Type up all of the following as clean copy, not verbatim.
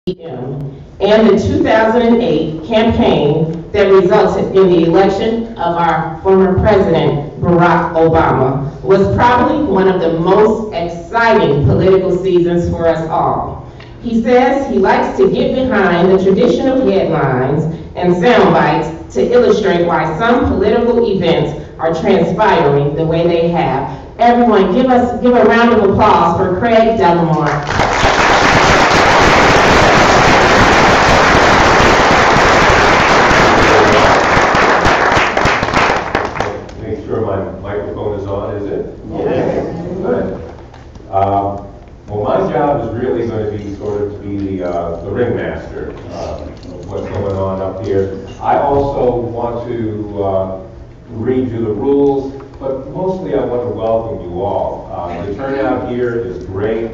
and the 2008 campaign that resulted in the election of our former president, Barack Obama, was probably one of the most exciting political seasons for us all. He says he likes to get behind the traditional headlines and sound bites to illustrate why some political events are transpiring the way they have. Everyone, give a round of applause for Craig Dellamore. My microphone is on, is it? Yes. Good. Well, my job is really going to be sort of to be the ringmaster of what's going on up here. I also want to read you the rules, but mostly I want to welcome you all. The turnout here is great,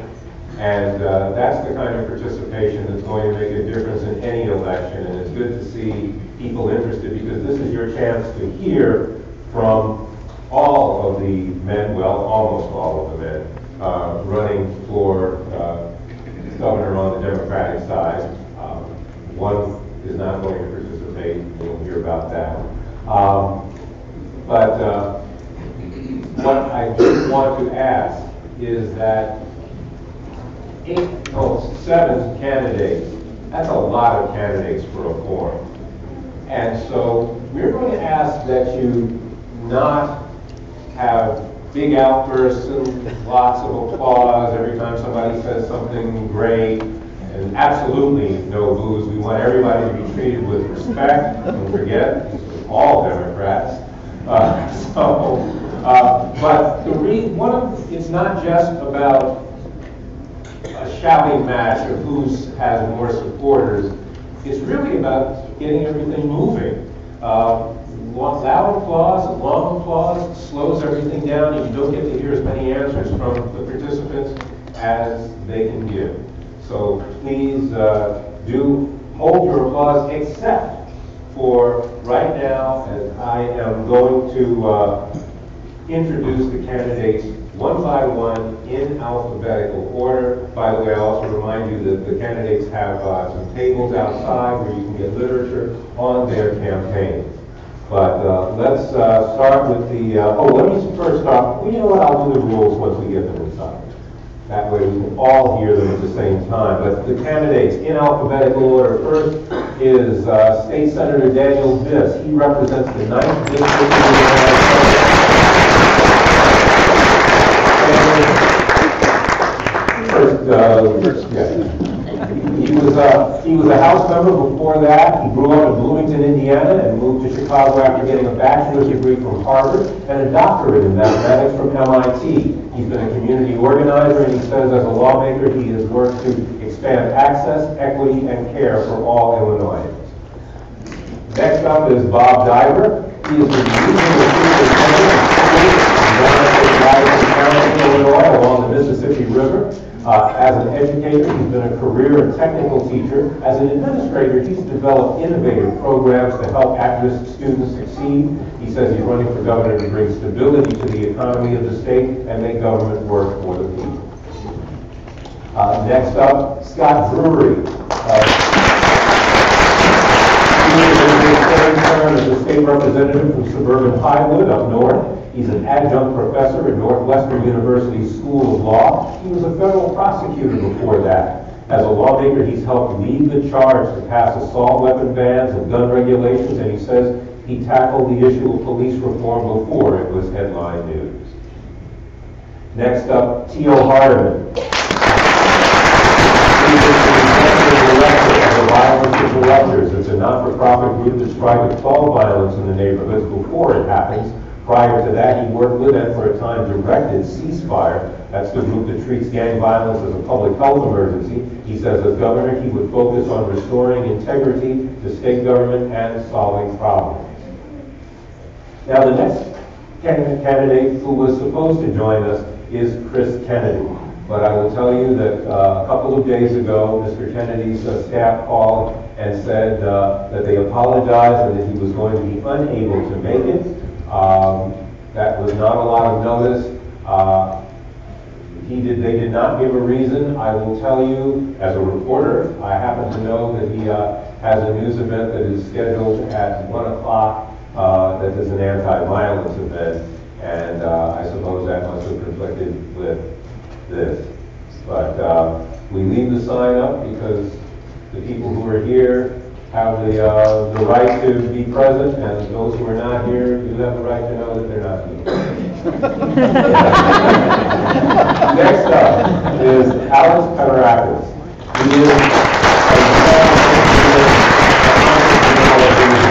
and that's the kind of participation that's going to make a difference in any election, and it's good to see people interested because this is your chance to hear from all of the men, well, almost all of the men, running for governor on the Democratic side. One is not going to participate. You'll hear about that. But what I just want to ask is that 7 candidates, that's a lot of candidates for a forum. And so we're going to ask that you not have big outbursts and lots of applause every time somebody says something great, and absolutely no boos. We want everybody to be treated with respect. Don't forget, all Democrats. But it's not just about a shouting match of who has more supporters. It's really about getting everything moving. Loud applause and long applause slows everything down, and you don't get to hear as many answers from the participants as they can give. So please do hold your applause, except for right now, as I am going to introduce the candidates one by one in alphabetical order. By the way, I also remind you that the candidates have some tables outside where you can get literature on their campaigns. But let's start with the, let me first start, well, you know what, I'll do the rules once we get them inside. That way we can all hear them at the same time. But the candidates in alphabetical order, first is State Senator Daniel Viss. He represents the 9th District of the United States. He was a House member before that. He grew up in Bloomington, Indiana, and moved to Chicago after getting a bachelor's degree from Harvard and a doctorate in mathematics from MIT. He's been a community organizer, and he says as a lawmaker he has worked to expand access, equity, and care for all Illinoisans. Next up is Bob Diver. He is the regional superintendent of Illinois along the Mississippi River. As an educator, he's been a career and technical teacher. As an administrator, he's developed innovative programs to help at-risk students succeed. He says he's running for governor to bring stability to the economy of the state and make government work for the people. Next up, Scott Drury. He is in his third term as a state representative from suburban Highwood up north. He's an adjunct professor at Northwestern University School of Law. He was a federal prosecutor before that. As a lawmaker, he's helped lead the charge to pass assault weapon bans and gun regulations, and he says he tackled the issue of police reform before it was headline news. Next up, T.O. Hardeman. He's the executive director of the Violence Interrupters. It's a not-for-profit group that's tried to quell violence in the neighborhoods before it happens. Prior to that, he worked with and for a time directed Ceasefire. That's the group that treats gang violence as a public health emergency. He says as governor, he would focus on restoring integrity to state government and solving problems. Now, the next candidate who was supposed to join us is Chris Kennedy. But I will tell you that a couple of days ago, Mr. Kennedy's staff called and said that they apologized and that he was going to be unable to make it. That was not a lot of notice. They did not give a reason. I will tell you, as a reporter, I happen to know that he has a news event that is scheduled at 1 o'clock that is an anti-violence event, and I suppose that must have conflicted with this. But we leave the sign up because the people who are here have the right to be present, and those who are not here do have the right to know that they're not here. Next up is Alex Peterakis. He is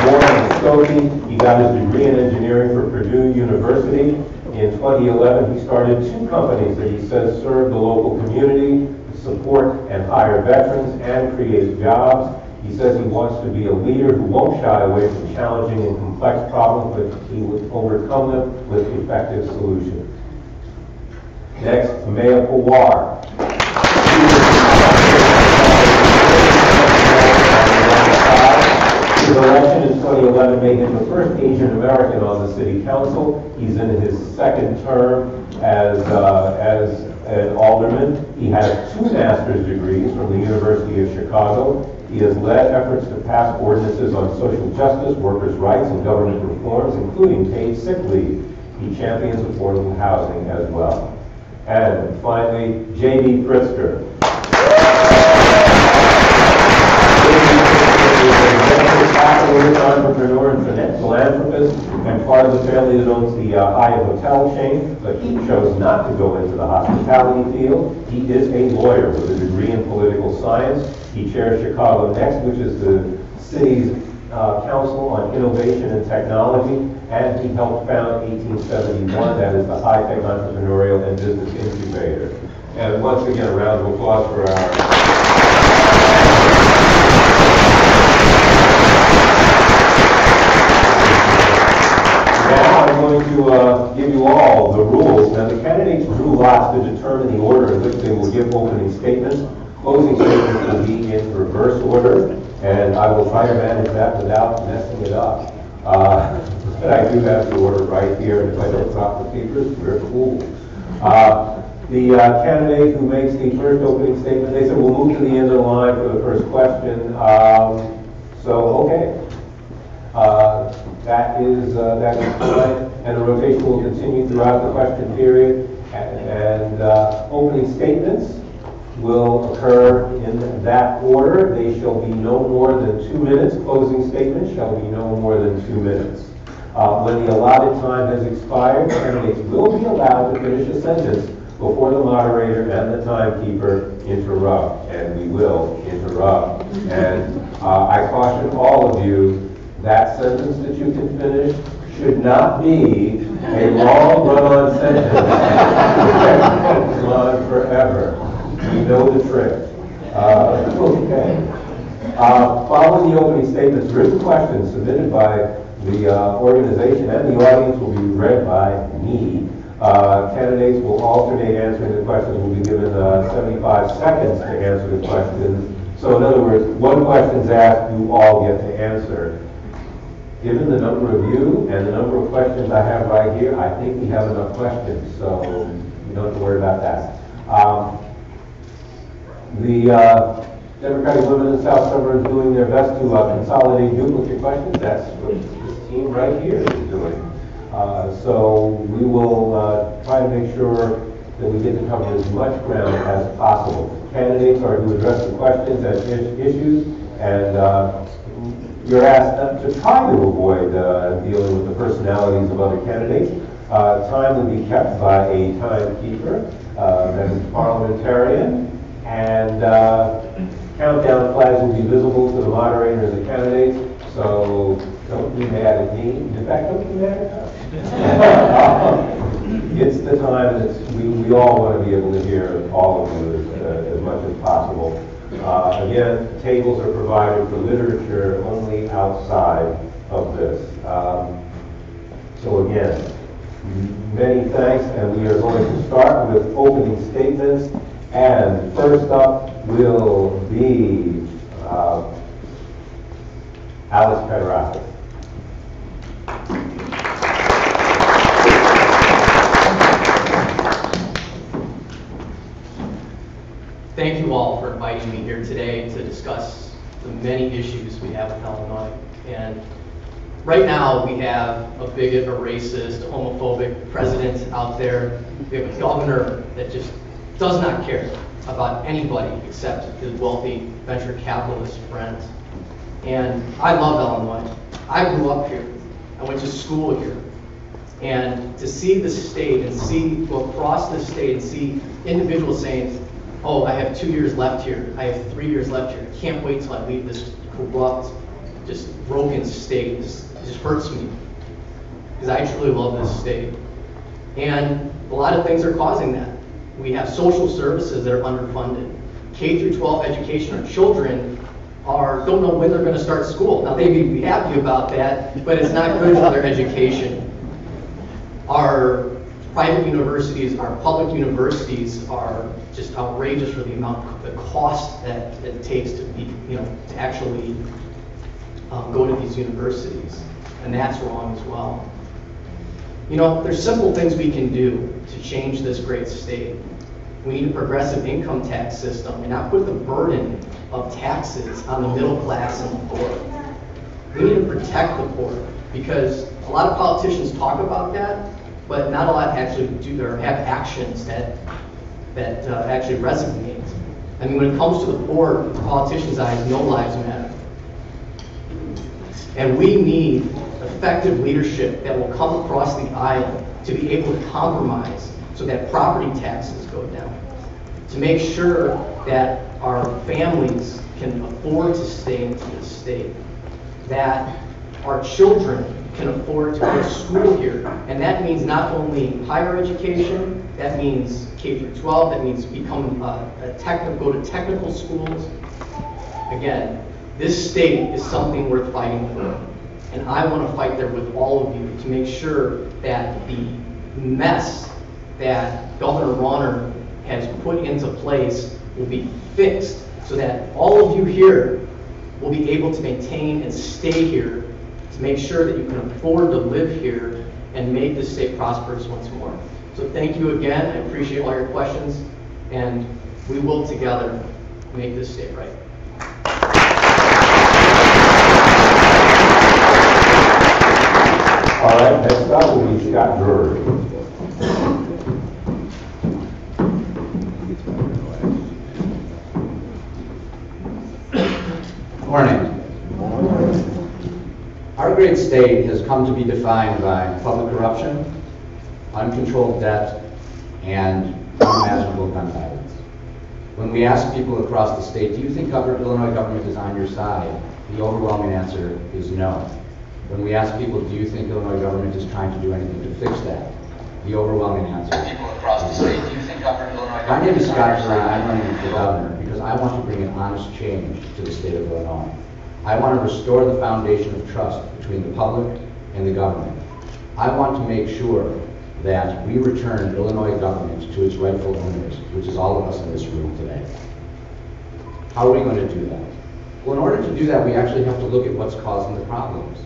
born in Skokie. He got his degree in engineering from Purdue University. In 2011, he started 2 companies that he says serve the local community, support and hire veterans, and create jobs. He says he wants to be a leader who won't shy away from challenging and complex problems, but he would overcome them with effective solutions. Next, Maya Pawar. His election in 2011 made him the first Asian American on the city council. He's in his 2nd term as an alderman. He has 2 master's degrees from the University of Chicago. He has led efforts to pass ordinances on social justice, workers' rights, and government reforms, including paid sick leave. He champions affordable housing as well. And finally, J.D. Pritzker. Entrepreneur and philanthropist, and part of the family that owns the Hyatt hotel chain, but he chose not to go into the hospitality field. He is a lawyer with a degree in political science. He chairs Chicago Next, which is the city's Council on Innovation and Technology, and he helped found 1871, that is the high-tech entrepreneurial and business incubator. And once again, a round of applause for our... Now I'm going to give you all the rules. Now the candidates drew lots to determine the order in which they will give opening statements. Closing statements will be in reverse order, and I will try to manage that without messing it up. But I do have the order right here, and if I don't drop the papers, we're cool. The candidate who makes the first opening statement, they said we'll move to the end of the line for the first question. Okay. That is fine, and the rotation will continue throughout the question period. And opening statements will occur in that order. They shall be no more than 2 minutes. Closing statements shall be no more than 2 minutes. When the allotted time has expired, candidates will be allowed to finish a sentence before the moderator and the timekeeper interrupt, and we will interrupt. And I caution all of you, that sentence that you can finish should not be a long run-on sentence that goes on forever. You know the trick. Okay. Following the opening statements, written questions submitted by the organization and the audience will be read by me. Candidates will alternate answering the questions. Will be given 75 seconds to answer the questions. So in other words, one question is asked, you all get to answer. Given the number of you and the number of questions I have right here, I think we have enough questions, so you don't have to worry about that. The Democratic women in South Suburbs are doing their best to consolidate duplicate questions. That's what this team right here is doing. So we will try to make sure that we get to cover as much ground as possible. Candidates are to address the questions as issues, and you're asked to try to avoid dealing with the personalities of other candidates. Time will be kept by a timekeeper that is parliamentarian, and countdown flags will be visible to the moderator and the candidates, so don't be mad at me. In fact, don't be mad at us. It's the time, and we all want to be able to hear all of you as much as possible. Again, tables are provided for literature only outside of this. So again, many thanks, and we are going to start with opening statements. And first up will be Alex Peterakis. today to discuss the many issues we have in Illinois. And right now, we have a bigot, a racist, a homophobic president out there. We have a governor that just does not care about anybody except his wealthy venture capitalist friends. And I love Illinois. I grew up here. I went to school here. And to see the state and go across the state and see individuals saying, oh, I have 2 years left here. I have 3 years left here. I can't wait till I leave this corrupt, just broken state. It just hurts me. Because I truly love this state. And a lot of things are causing that. We have social services that are underfunded. K through 12 education, our children don't know when they're going to start school. Now, they may be happy about that, but it's not good for their education. Our private universities, our public universities are just outrageous for the cost that it takes to to actually go to these universities, and that's wrong as well. There's simple things we can do to change this great state. We need a progressive income tax system and not put the burden of taxes on the middle class and the poor. We need to protect the poor because a lot of politicians talk about that, but not a lot actually do or have actions that actually resonate. I mean, when it comes to the poor, the politicians' eyes, no lives matter. And we need effective leadership that will come across the aisle to be able to compromise so that property taxes go down, to make sure that our families can afford to stay into this state, that our children can afford to go to school here. And that means not only higher education, that means K through 12, that means become go to technical schools. Again, this state is something worth fighting for. And I want to fight there with all of you to make sure that the mess that Governor Rauner has put into place will be fixed so that all of you here will be able to maintain and stay here to make sure that you can afford to live here and make this state prosperous once more. So thank you again. I appreciate all your questions, and we will together make this state right. All right, next up will be Scott Drury. Good morning. Our great state has come to be defined by public corruption, uncontrolled debt, and unimaginable gun violence. When we ask people across the state, do you think Illinois government is on your side? The overwhelming answer is no. When we ask people, do you think Illinois government is trying to do anything to fix that? The overwhelming answer is no. My name is Scott Drury, and I'm running for governor because I want to bring an honest change to the state of Illinois. I want to restore the foundation of trust between the public and the government. I want to make sure that we return Illinois government to its rightful owners, which is all of us in this room today. How are we going to do that? Well, in order to do that, we actually have to look at what's causing the problems.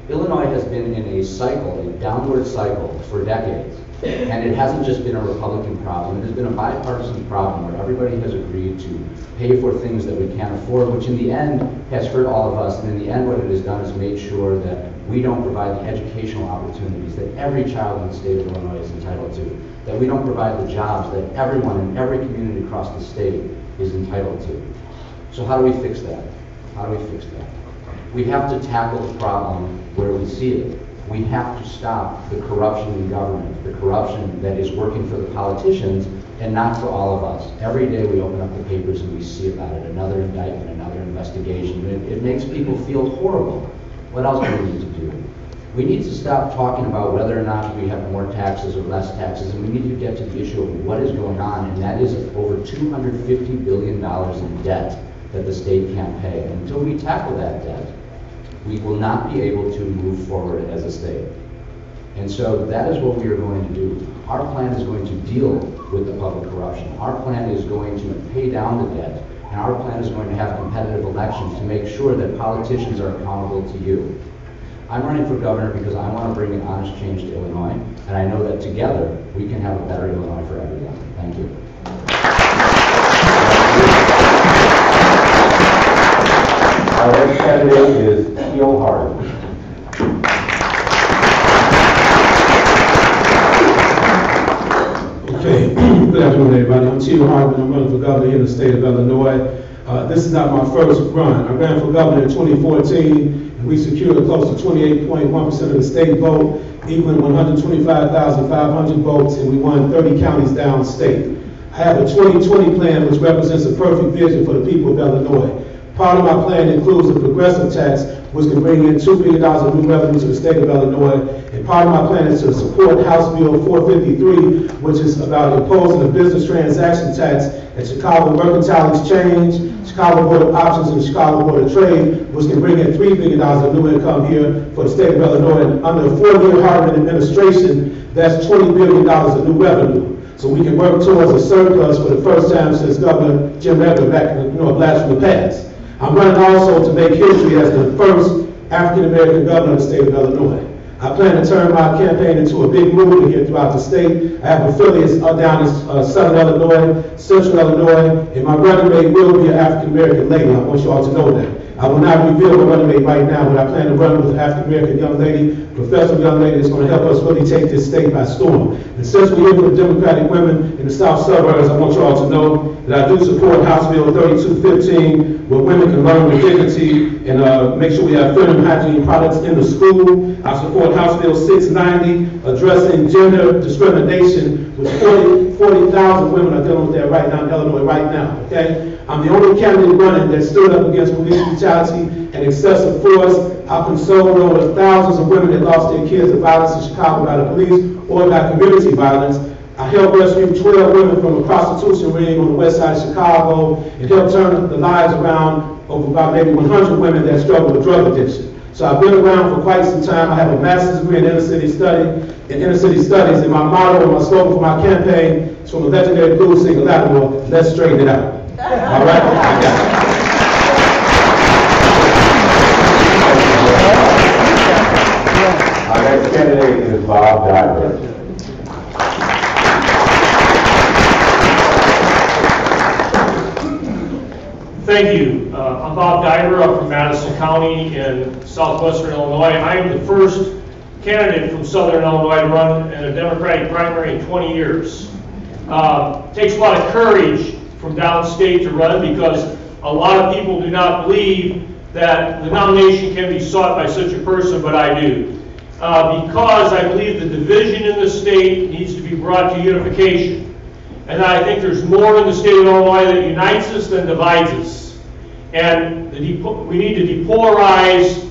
Illinois has been in a cycle, a downward cycle, for decades. And it hasn't just been a Republican problem. It has been a bipartisan problem where everybody has agreed to pay for things that we can't afford, which in the end has hurt all of us. And in the end, what it has done is made sure that we don't provide the educational opportunities that every child in the state of Illinois is entitled to, that we don't provide the jobs that everyone in every community across the state is entitled to. So how do we fix that? How do we fix that? We have to tackle the problem where we see it. We have to stop the corruption in government, the corruption that is working for the politicians and not for all of us. Every day we open up the papers and we see about it, another indictment, another investigation. It makes people feel horrible. What else do we need to do? We need to stop talking about whether or not we have more taxes or less taxes, and we need to get to the issue of what is going on, and that is over $250 billion in debt that the state can't pay. And until we tackle that debt, we will not be able to move forward as a state. And so that is what we are going to do. Our plan is going to deal with the public corruption. Our plan is going to pay down the debt. And our plan is going to have competitive elections to make sure that politicians are accountable to you. I'm running for governor because I want to bring an honest change to Illinois. And I know that together we can have a better Illinois for everyone. Thank you. candidate is Teal Hardin. Okay, good afternoon, everybody. I'm Teal Hardin. I'm running for governor in the state of Illinois. This is not my first run. I ran for governor in 2014, and we secured close to 28.1% of the state vote, equaling 125,500 votes, and we won 30 counties downstate. I have a 2020 plan which represents a perfect vision for the people of Illinois. Part of my plan includes a progressive tax which can bring in $2 billion of new revenue to the state of Illinois. And part of my plan is to support House Bill 453, which is about imposing a business transaction tax at Chicago Mercantile Exchange, Chicago Board of Options, and the Chicago Board of Trade, which can bring in $3 billion of new income here for the state of Illinois. And under a 4-year Hardin administration, that's $20 billion of new revenue. So we can work towards a surplus for the first time since Governor Jim Edgar back in a blast from the past. I'm running also to make history as the first African-American governor of the state of Illinois. I plan to turn my campaign into a big movement here throughout the state. I have affiliates down in Southern Illinois, Central Illinois, and my running mate will be an African-American lady. I want you all to know that. I will not reveal my running mate right now, but I plan to run with an African-American young lady, professional young lady that's going to help us really take this state by storm. And since we're here with Democratic women in the South Suburbs, I want you all to know that I do support House Bill 3215, where women can learn with dignity and make sure we have feminine hygiene products in the school. I support House Bill 690, addressing gender discrimination, which 40,000 women are dealing with that right now in Illinois right now, okay? I'm the only candidate running that stood up against police brutality and excessive force. I consoled over thousands of women that lost their kids to violence in Chicago by the police or by community violence. I helped rescue 12 women from a prostitution ring on the west side of Chicago and helped turn the lives around of about maybe 100 women that struggle with drug addiction. So I've been around for quite some time. I have a master's degree in inner city studies, and my motto and my slogan for my campaign is from the legendary blues singer Lattimore, let's straighten it out. All right? Our next candidate is Bob Diver. Thank you. I'm Bob Diver. I'm from Madison County in southwestern Illinois. I am the first candidate from southern Illinois to run in a Democratic primary in 20 years. It takes a lot of courage from downstate to run because a lot of people do not believe that the nomination can be sought by such a person, but I do. Because I believe the division in the state needs to be brought to unification. And I think there's more in the state of Illinois that unites us than divides us. And we need to depolarize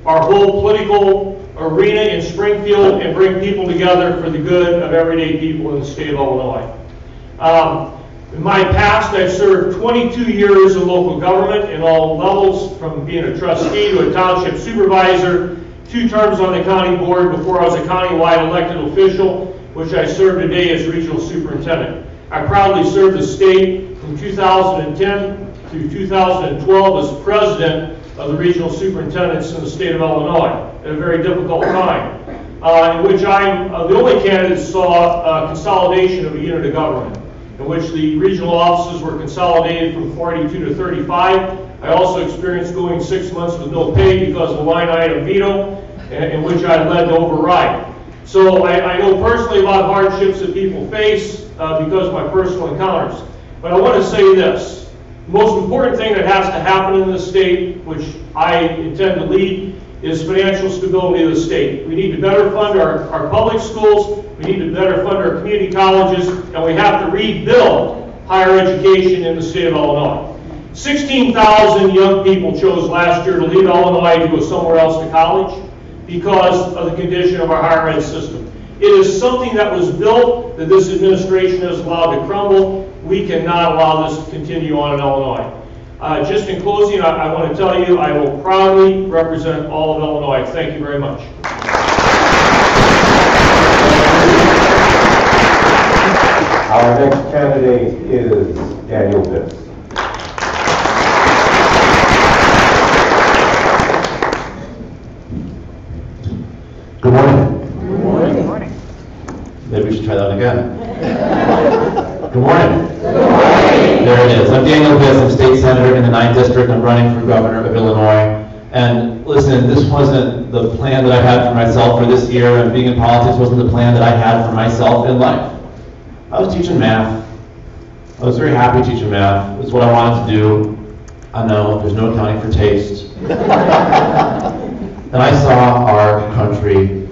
our whole political arena in Springfield and bring people together for the good of everyday people in the state of Illinois. In my past, I've served 22 years in local government in all levels, from being a trustee to a township supervisor, 2 terms on the county board before I was a countywide elected official, which I serve today as regional superintendent. I proudly served the state from 2010 through 2012 as president of the regional superintendents in the state of Illinois at a very difficult time, in which I'm the only candidate saw consolidation of a unit of government, in which the regional offices were consolidated from 42 to 35. I also experienced going 6 months with no pay because of a line item veto, in which I led to override. So I know personally about hardships that people face because of my personal encounters. But I want to say this. The most important thing that has to happen in this state, which I intend to lead, is financial stability of the state. We need to better fund our public schools, we need to better fund our community colleges, and we have to rebuild higher education in the state of Illinois. 16,000 young people chose last year to leave Illinois to go somewhere else to college because of the condition of our higher ed system. It is something that was built that this administration has allowed to crumble. We cannot allow this to continue on in Illinois. Just in closing, I want to tell you I will proudly represent all of Illinois. Thank you very much. Our next candidate is Daniel Pitts. Good morning. Good morning. Good morning. Maybe we should try that again. Good morning. Good morning. There it is. I'm Daniel Pitts. I'm state senator in the 9th district. I'm running for governor of Illinois. And listen, this wasn't the plan that I had for myself for this year, and being in politics wasn't the plan that I had for myself in life. I was teaching math. I was very happy teaching math. It was what I wanted to do. I know, there's no accounting for taste. And I saw our country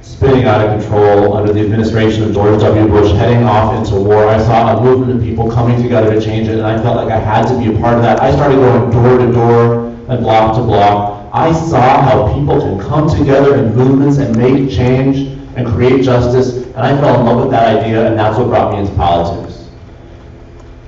spinning out of control under the administration of George W. Bush, heading off into war. I saw a movement of people coming together to change it, and I felt like I had to be a part of that. I started going door to door and block to block. I saw how people can come together in movements and make change and create justice, and I fell in love with that idea, and that's what brought me into politics.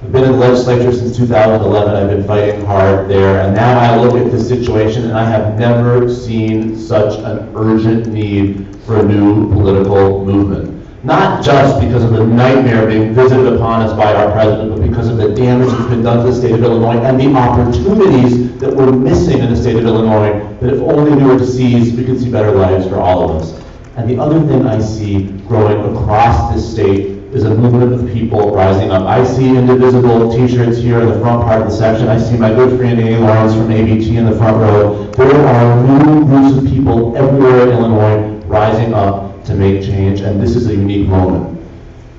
I've been in the legislature since 2011. I've been fighting hard there, and now I look at this situation, and I have never seen such an urgent need for a new political movement. Not just because of the nightmare being visited upon us by our president, but because of the damage that's been done to the state of Illinois and the opportunities that we're missing in the state of Illinois that if only we were to seize, we could see better lives for all of us. And the other thing I see growing across this state is a movement of people rising up. I see Indivisible t-shirts here in the front part of the section. I see my good friend Amy Lawrence from ABT in the front row. There are new groups of people everywhere in Illinois rising up to make change, and this is a unique moment.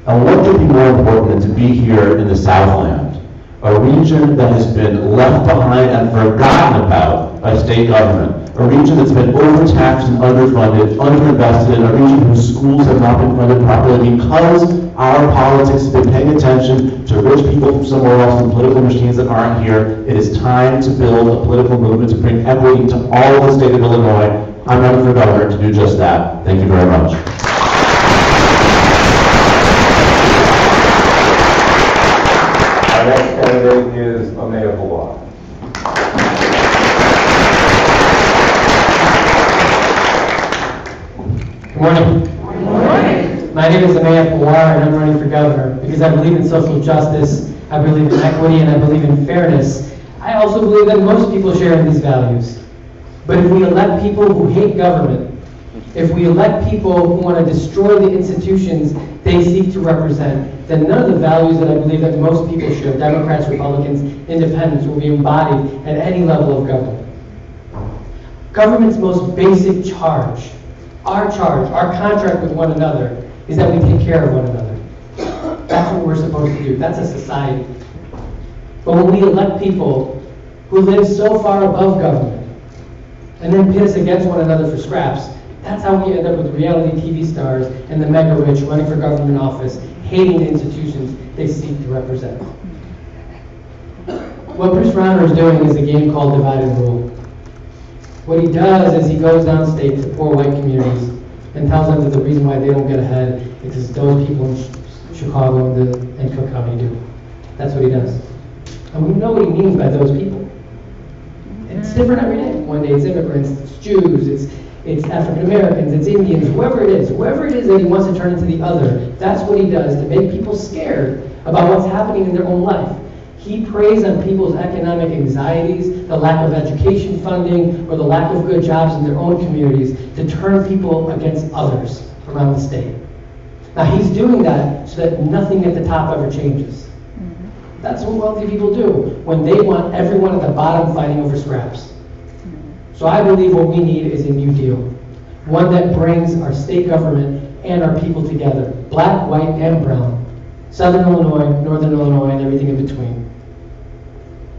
And what could be more important than to be here in the Southland, a region that has been left behind and forgotten about by state government, a region that's been overtaxed and underfunded, underinvested, a region whose schools have not been funded properly because our politics have been paying attention to rich people from somewhere else and political machines that aren't here. It is time to build a political movement to bring equity to all of the state of Illinois. I'm running for governor to do just that. Thank you very much. Our next candidate is Amaya Ballar. Good morning. Good morning. My name is Amaya Ballar, and I'm running for governor because I believe in social justice, I believe in equity, and I believe in fairness. I also believe that most people share these values. But if we elect people who hate government, if we elect people who want to destroy the institutions they seek to represent, then none of the values that I believe that most people share, Democrats, Republicans, Independents, will be embodied at any level of government. Government's most basic charge, our contract with one another, is that we take care of one another. That's what we're supposed to do. That's a society. But when we elect people who live so far above government, and then pit us against one another for scraps, that's how we end up with reality TV stars and the mega rich running for government office, hating the institutions they seek to represent. What Bruce Rauner is doing is a game called divide and rule. What he does is he goes downstate to poor white communities and tells them that the reason why they don't get ahead is because those people in Chicago and Cook County do. That's what he does. And we know what he means by those people. It's different every day. One day it's immigrants, it's Jews, it's African Americans, it's Indians, whoever it is that he wants to turn into the other. That's what he does to make people scared about what's happening in their own life. He preys on people's economic anxieties, the lack of education funding, or the lack of good jobs in their own communities to turn people against others around the state. Now he's doing that so that nothing at the top ever changes. That's what wealthy people do when they want everyone at the bottom fighting over scraps. So I believe what we need is a new deal. One that brings our state government and our people together, black, white, and brown, Southern Illinois, Northern Illinois, and everything in between.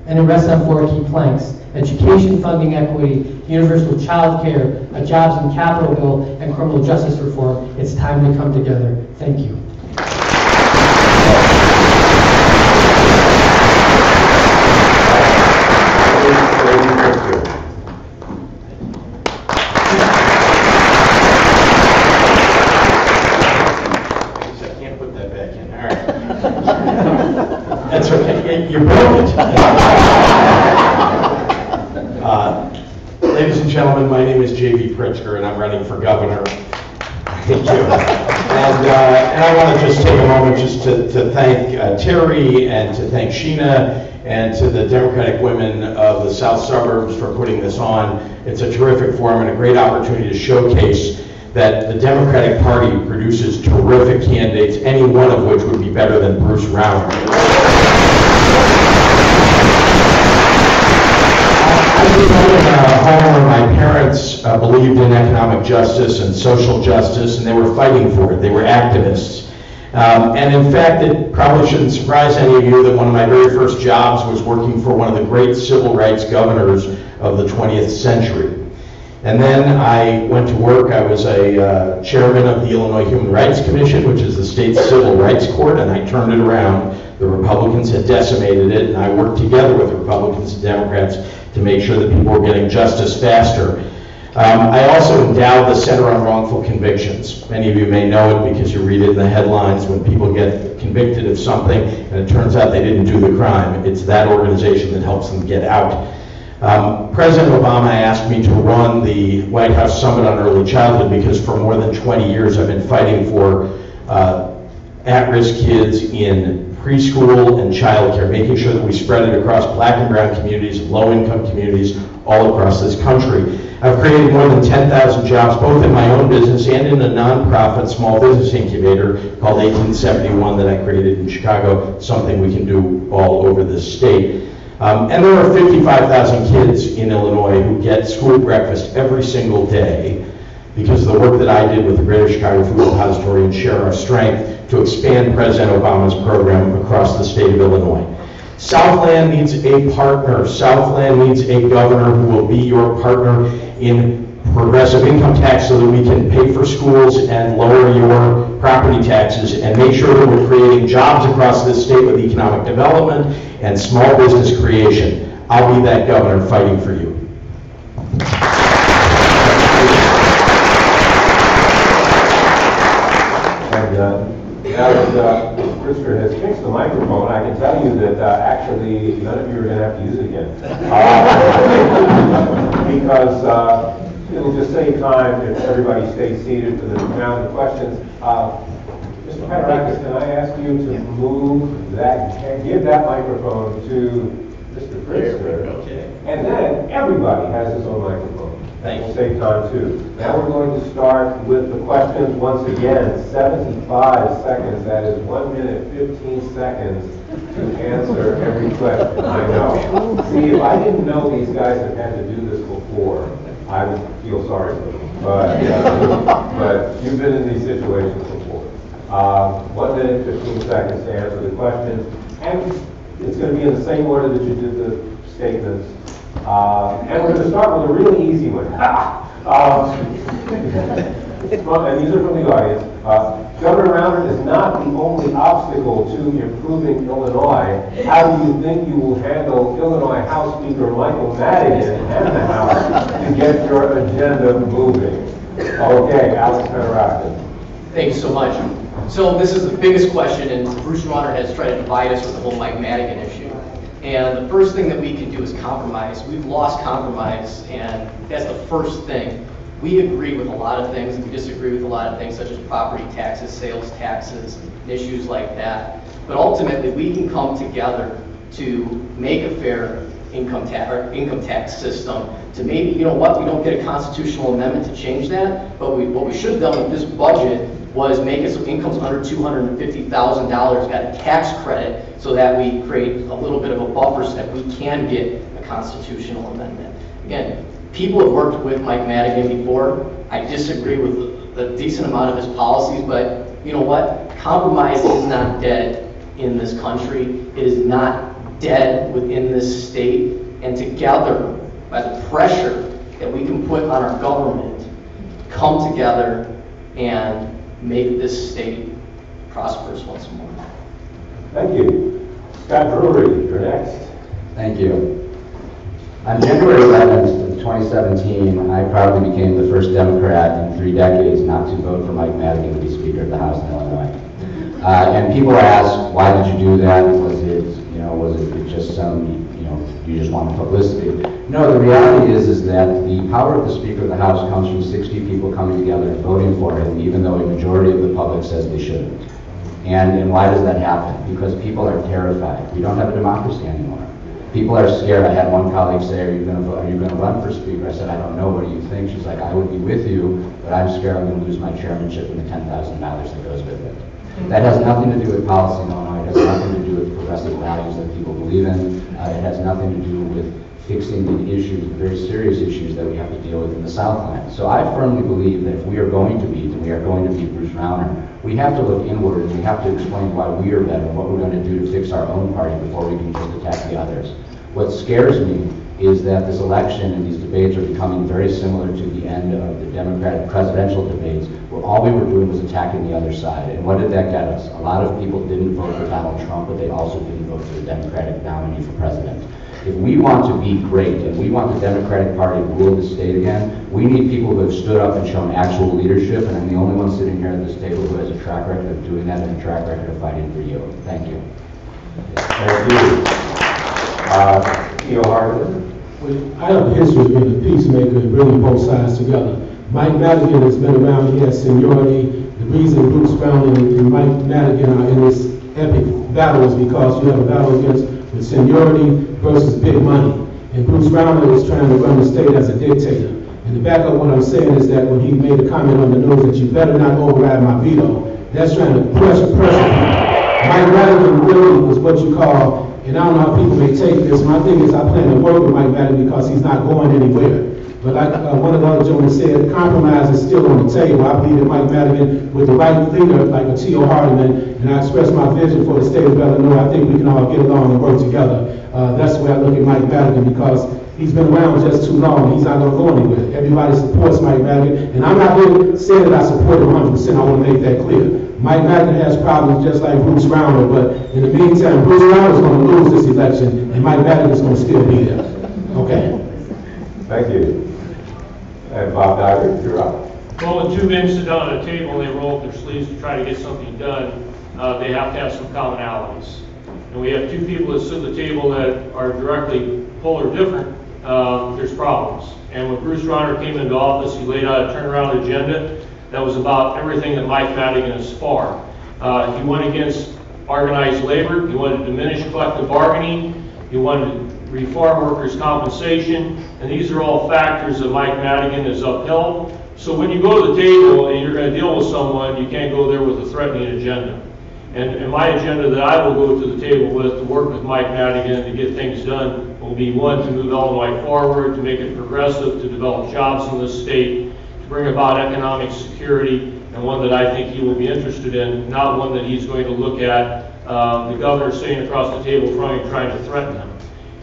And it rests on 4 key planks: education funding equity, universal child care, a jobs and capital bill, and criminal justice reform. It's time to come together. Thank you. That's okay. You broke it. Ladies and gentlemen, my name is J.V. Pritzker, and I'm running for governor. Thank you. And I want to just take a moment just to thank Terry and to thank Sheena and to the Democratic women of the South Suburbs for putting this on. It's a terrific forum and a great opportunity to showcase that the Democratic Party produces terrific candidates, any one of which would be better than Bruce Rauner. home where my parents believed in economic justice and social justice, and they were fighting for it. They were activists. And in fact, it probably shouldn't surprise any of you that one of my very first jobs was working for one of the great civil rights governors of the 20th century. And then I went to work. I was a chairman of the Illinois Human Rights Commission, which is the state's civil rights court, and I turned it around. The Republicans had decimated it, and I worked together with the Republicans and Democrats to make sure that people were getting justice faster. I also endowed the Center on Wrongful Convictions. Many of you may know it because you read it in the headlines when people get convicted of something and it turns out they didn't do the crime. It's that organization that helps them get out. President Obama asked me to run the White House Summit on Early Childhood because for more than 20 years I've been fighting for at-risk kids in preschool and childcare, making sure that we spread it across black and brown communities, low-income communities all across this country. I've created more than 10,000 jobs, both in my own business and in a nonprofit small business incubator called 1871 that I created in Chicago, something we can do all over this state. And there are 55,000 kids in Illinois who get school breakfast every single day because of the work that I did with the Greater Chicago Food Depository and Share Our Strength to expand President Obama's program across the state of Illinois. Southland needs a partner. Southland needs a governor who will be your partner in progressive income tax so that we can pay for schools and lower your property taxes and make sure that we're creating jobs across this state with economic development and small business creation. I'll be that governor fighting for you. Now that Christopher has fixed the microphone, I can tell you that actually none of you are going to have to use it again. Because it'll just save time if everybody stays seated for the round of questions. Mr. Padarakis, can I ask you to move that, give that microphone to Mr. Pritzker? Okay. And then everybody has his own microphone. Thank you. Save time too. Now we're going to start with the questions once again. 75 seconds, that is 1 minute, 15 seconds to answer every question. I know. See, if I didn't know these guys have had to do this before, I would feel sorry for them. But you've been in these situations before. 1 minute, 15 seconds to answer the questions. And it's going to be in the same order that you did the statements. And we're going to start with a really easy one. And these are from the audience. Governor Rauner is not the only obstacle to improving Illinois. How do you think you will handle Illinois House Speaker Michael Madigan and the House to get your agenda moving? Okay, Alex Padarakis. Thank you so much. So this is the biggest question, and Bruce Rauner has tried to divide us with the whole Mike Madigan issue. And the first thing that we can do is compromise. We've lost compromise, and that's the first thing. We agree with a lot of things, and we disagree with a lot of things, such as property taxes, sales taxes, issues like that. But ultimately, we can come together to make a fair income tax system. To maybe, you know what, we don't get a constitutional amendment to change that, but what we should have done with this budget was make it so incomes under $250,000 got a tax credit so that we create a little bit of a buffer so that we can get a constitutional amendment. Again, people have worked with Mike Madigan before. I disagree with a decent amount of his policies, but you know what? Compromise is not dead in this country. It is not dead within this state. And together, by the pressure that we can put on our government, come together and make this state prosperous once more. Thank you. Scott Drury, you're next. Thank you. On January 11th, 2017, I proudly became the first Democrat in 3 decades not to vote for Mike Madigan to be Speaker of the House in Illinois. And people ask, why did you do that? Was it just some, you just want publicity? No, the reality is that the power of the Speaker of the House comes from 60 people coming together and voting for him, even though a majority of the public says they shouldn't. And why does that happen? Because people are terrified. We don't have a democracy anymore. People are scared. I had one colleague say, are you going to run for Speaker? I said, I don't know. What do you think? She's like, I would be with you, but I'm scared I'm going to lose my chairmanship and the $10,000 that goes with it. That has nothing to do with policy in Illinois. It has nothing to do with with progressive values that people believe in. It has nothing to do with fixing the issues, the very serious issues that we have to deal with in the Southland. So I firmly believe that if we are going to beat, and we are going to beat Bruce Rauner, we have to look inward and we have to explain why we are better and what we're going to do to fix our own party before we can just attack the others. What scares me is that this election and these debates are becoming very similar to the end of the Democratic presidential debates, where all we were doing was attacking the other side. And what did that get us? A lot of people didn't vote for Donald Trump, but they also didn't vote for the Democratic nominee for president. If we want to be great and we want the Democratic Party to rule the state again, we need people who have stood up and shown actual leadership, and I'm the only one sitting here at this table who has a track record of doing that and a track record of fighting for you. Thank you. Thank you. Theo Harden. I have a history of being a peacemaker and bringing both sides together. Mike Madigan has been around, he has seniority. The reason Bruce Brown and Mike Madigan are in this epic battle is because you have a battle against with seniority versus big money. And Bruce Brown is trying to run the state as a dictator. And to back up what I'm saying is that when he made a comment on the news that you better not override my veto, that's trying to pressure people. Mike Madigan really was what you call, and I don't know how people may take this, my thing is I plan to work with Mike Madigan because he's not going anywhere. But like one of the other gentlemen said, compromise is still on the table. I believe that Mike Madigan, with the right leader like a Theo Hardeman, and I express my vision for the state of Illinois, I think we can all get along and work together. That's the way I look at Mike Madigan, because he's been around just too long. He's not going to go anywhere. Everybody supports Mike Madigan, and I'm not here saying that I support him 100%. I want to make that clear. Mike Madigan has problems just like Bruce Rauner, but in the meantime, Bruce Rauner is going to lose this election, and Mike Madigan is going to still be there. Okay. Thank you. And Bob Dyer, you're up. Well, when two men sit down at a table and they roll up their sleeves to try to get something done, they have to have some commonalities. And we have two people that sit at the table that are directly polar different, there's problems. And when Bruce Rauner came into office, he laid out a turnaround agenda that was about everything that Mike Madigan is for. He went against organized labor, he wanted to diminish collective bargaining, he wanted to reform workers' compensation, and these are all factors that Mike Madigan has upheld. So when you go to the table and you're going to deal with someone, you can't go there with a threatening agenda. And my agenda that I will go to the table with to work with Mike Madigan to get things done will be, one, to move Illinois forward, to make it progressive, to develop jobs in this state, to bring about economic security, and one that I think he will be interested in, not one that he's going to look at the governor sitting across the table from him trying to threaten him.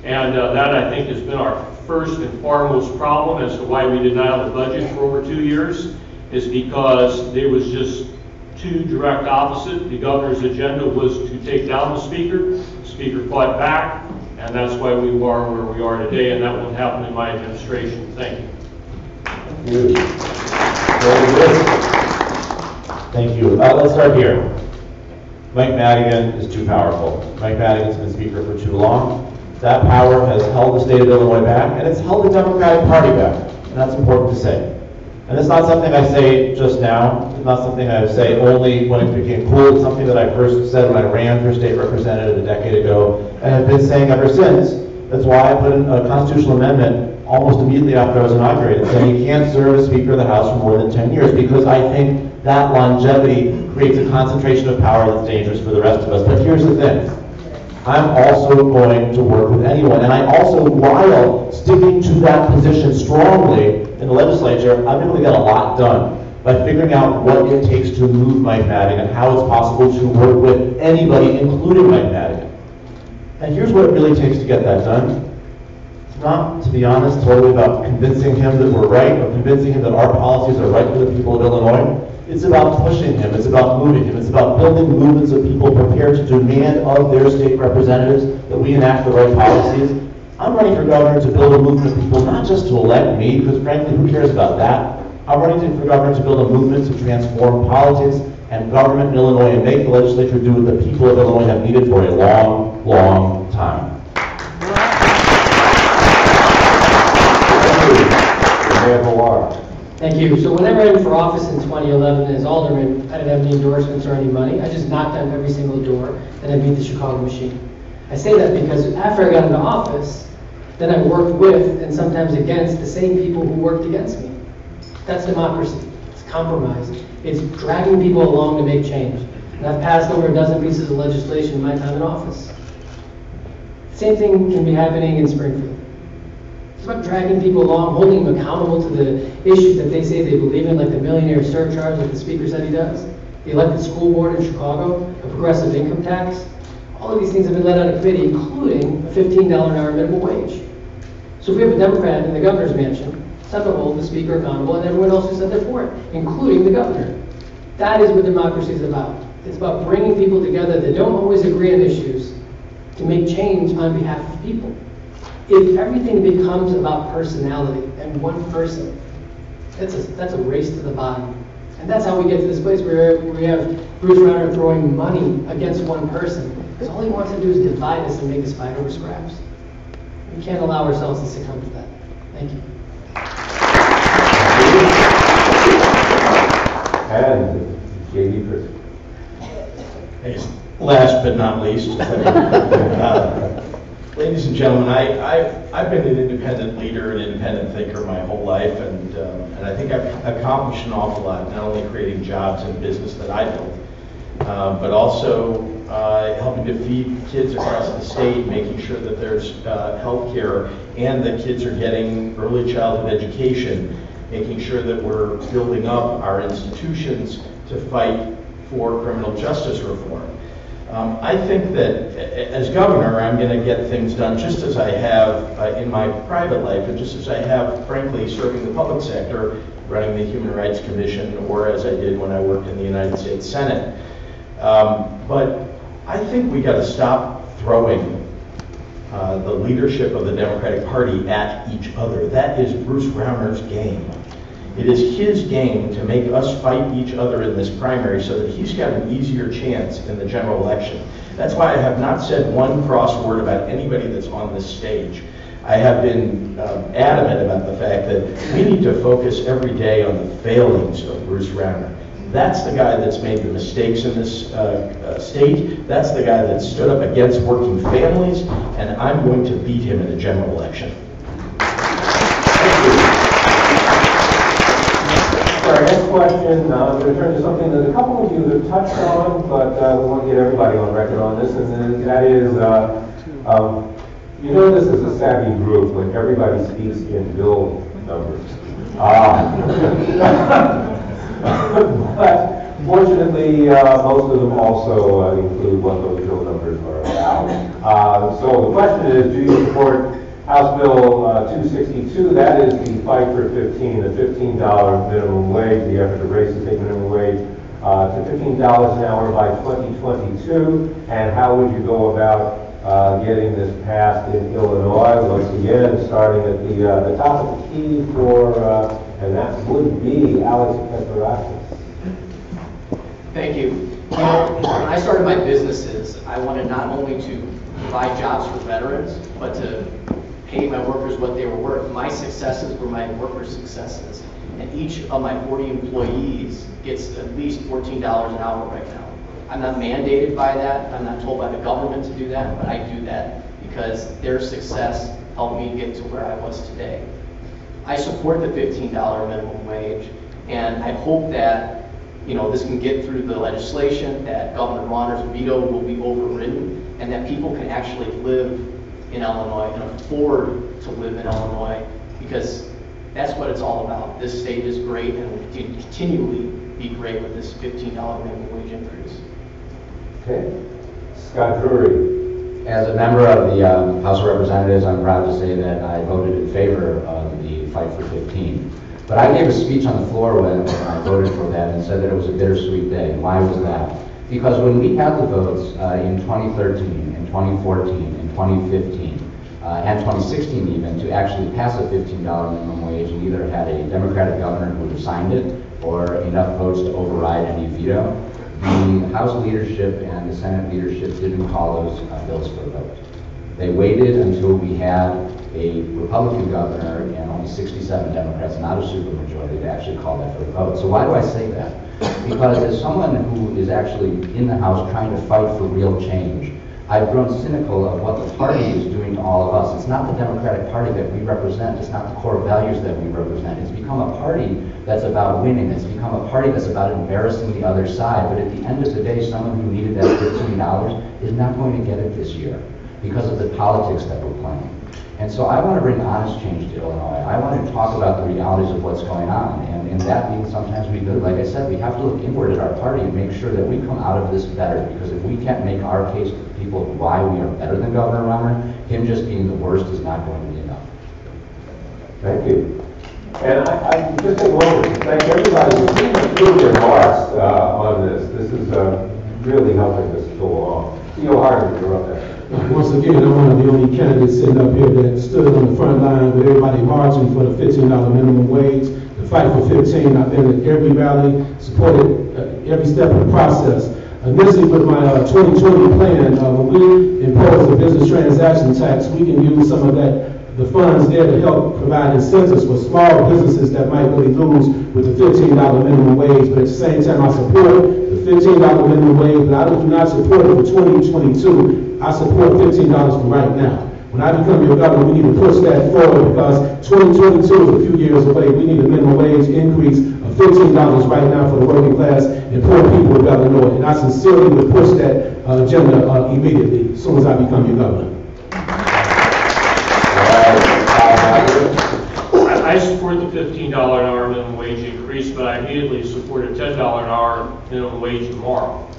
And that, I think, has been our first and foremost problem as to why we did not have a budget for over 2 years, is because there was just two direct opposite. The governor's agenda was to take down the speaker fought back, and that's why we are where we are today, and that won't happen in my administration. Thank you. Thank you. Let's start here. Mike Madigan is too powerful. Mike Madigan's been speaker for too long. That power has held the state of Illinois back, and it's held the Democratic Party back, and that's important to say. And it's not something I say just now. It's not something I say only when it became cool. It's something that I first said when I ran for state representative a decade ago, and have been saying ever since. That's why I put in a constitutional amendment almost immediately after I was inaugurated, saying you can't serve as Speaker of the House for more than 10 years, because I think that longevity creates a concentration of power that's dangerous for the rest of us. But here's the thing. I'm also going to work with anyone. And I also, while sticking to that position strongly in the legislature, I'm able to get a lot done by figuring out what it takes to move Mike Madigan and how it's possible to work with anybody, including Mike Madigan. And here's what it really takes to get that done. It's not, to be honest, totally about convincing him that we're right or convincing him that our policies are right for the people of Illinois. It's about pushing him. It's about moving him. It's about building movements of people prepared to demand of their state representatives that we enact the right policies. I'm running for governor to build a movement of people, not just to elect me, because frankly, who cares about that? I'm running for governor to build a movement to transform politics and government in Illinois and make the legislature do what the people of Illinois have needed for a long, long time. Thank you. So whenever I ran for office in 2011 as alderman, I didn't have any endorsements or any money. I just knocked on every single door, and I beat the Chicago machine. I say that because after I got into office, then I worked with and sometimes against the same people who worked against me. That's democracy. It's compromise. It's dragging people along to make change. And I've passed over a dozen pieces of legislation in my time in office. Same thing can be happening in Springfield. It's about dragging people along, holding them accountable to the issues that they say they believe in, like the millionaire surcharge that the speaker said he does, the elected school board in Chicago, a progressive income tax. All of these things have been led out of committee, including a $15 an hour minimum wage. So if we have a Democrat in the governor's mansion, it's not to hold the speaker accountable and everyone else who said they're for it, including the governor. That is what democracy is about. It's about bringing people together that don't always agree on issues to make change on behalf of people. If everything becomes about personality and one person, that's a race to the bottom. And that's how we get to this place where we have Bruce Rauner throwing money against one person. Because all he wants to do is divide us and make us fight over scraps. We can't allow ourselves to succumb to that. Thank you. And J.D. Pritzker. Hey, last but not least, ladies and gentlemen, I've been an independent leader, an independent thinker my whole life, and I think I've accomplished an awful lot, not only creating jobs in business that I built, but also helping to feed kids across the state, making sure that there's health care and that kids are getting early childhood education, making sure that we're building up our institutions to fight for criminal justice reform. I think that as governor, I'm going to get things done just as I have in my private life and just as I have, frankly, serving the public sector, running the Human Rights Commission, or as I did when I worked in the United States Senate. But I think we got to stop throwing the leadership of the Democratic Party at each other. That is Bruce Rauner's game. It is his game to make us fight each other in this primary so that he's got an easier chance in the general election. That's why I have not said one cross word about anybody that's on this stage. I have been adamant about the fact that we need to focus every day on the failings of Bruce Rauner. That's the guy that's made the mistakes in this state. That's the guy that stood up against working families, and I'm going to beat him in the general election. Our next question, I'm going to turn to something that a couple of you have touched on, but we want to get everybody on record on this, and then that is, you know this is a savvy group when everybody speaks in bill numbers. But fortunately, most of them also include what those bill numbers are about. So the question is, do you support House Bill 262? That is the fight for the $15 minimum wage, the effort to raise the state minimum wage to $15 an hour by 2022. And how would you go about getting this passed in Illinois? Once again, starting at the top of the key for, and that would be Alex Petrorakis. Thank you. When I started my businesses, I wanted not only to provide jobs for veterans, but to pay my workers what they were worth. My successes were my workers' successes. And each of my 40 employees gets at least $14 an hour right now. I'm not mandated by that. I'm not told by the government to do that, but I do that because their success helped me get to where I was today. I support the $15 minimum wage, and I hope that this can get through the legislation, that Governor Rauner's veto will be overridden, and that people can actually live in Illinois and afford to live in Illinois, because that's what it's all about. This state is great and will continually be great with this $15 minimum wage increase. Okay. Scott Drury. As a member of the House of Representatives, I'm proud to say that I voted in favor of the fight for 15. But I gave a speech on the floor when I voted for that and said that it was a bittersweet day. Why was that? Because when we had the votes in 2013, in 2014, in 2015, and 2016 even, to actually pass a $15 minimum wage, we either had a Democratic governor who would have signed it or enough votes to override any veto. The House leadership and the Senate leadership didn't call those bills for a vote. They waited until we had a Republican governor and only 67 Democrats, not a supermajority, to actually call that for a vote. So why do I say that? Because as someone who is actually in the House trying to fight for real change, I've grown cynical of what the party is doing to all of us. It's not the Democratic Party that we represent. It's not the core values that we represent. It's become a party that's about winning. It's become a party that's about embarrassing the other side. But at the end of the day, someone who needed that $15 is not going to get it this year because of the politics that we're playing. And so I want to bring honest change to Illinois. I want to talk about the realities of what's going on. And that means sometimes we do, like I said, we have to look inward at our party and make sure that we come out of this better. Because if we can't make our case to people of why we are better than Governor Romer, him just being the worst is not going to be enough. Thank you. And I just take a moment to thank everybody who threw their hearts on this. This is really helping us go along. C.O. Harden, you're up there. Once again, I'm one of the only candidates sitting up here that stood on the front line with everybody marching for the $15 minimum wage. The fight for 15, I've been at every rally, supported every step of the process. Initially with my 2020 plan, when we impose the business transaction tax, we can use some of the funds there to help provide incentives for small businesses that might really lose with the $15 minimum wage. But at the same time, I support the $15 minimum wage, but I do not support it for 2022. I support $15 for right now. When I become your governor, we need to push that forward because 2022 is a few years away. We need a minimum wage increase of $15 right now for the working class and poor people of Illinois. And I sincerely would push that agenda immediately as soon as I become your governor. I support the $15 an hour minimum wage increase, but I immediately support a $10 an hour minimum wage tomorrow.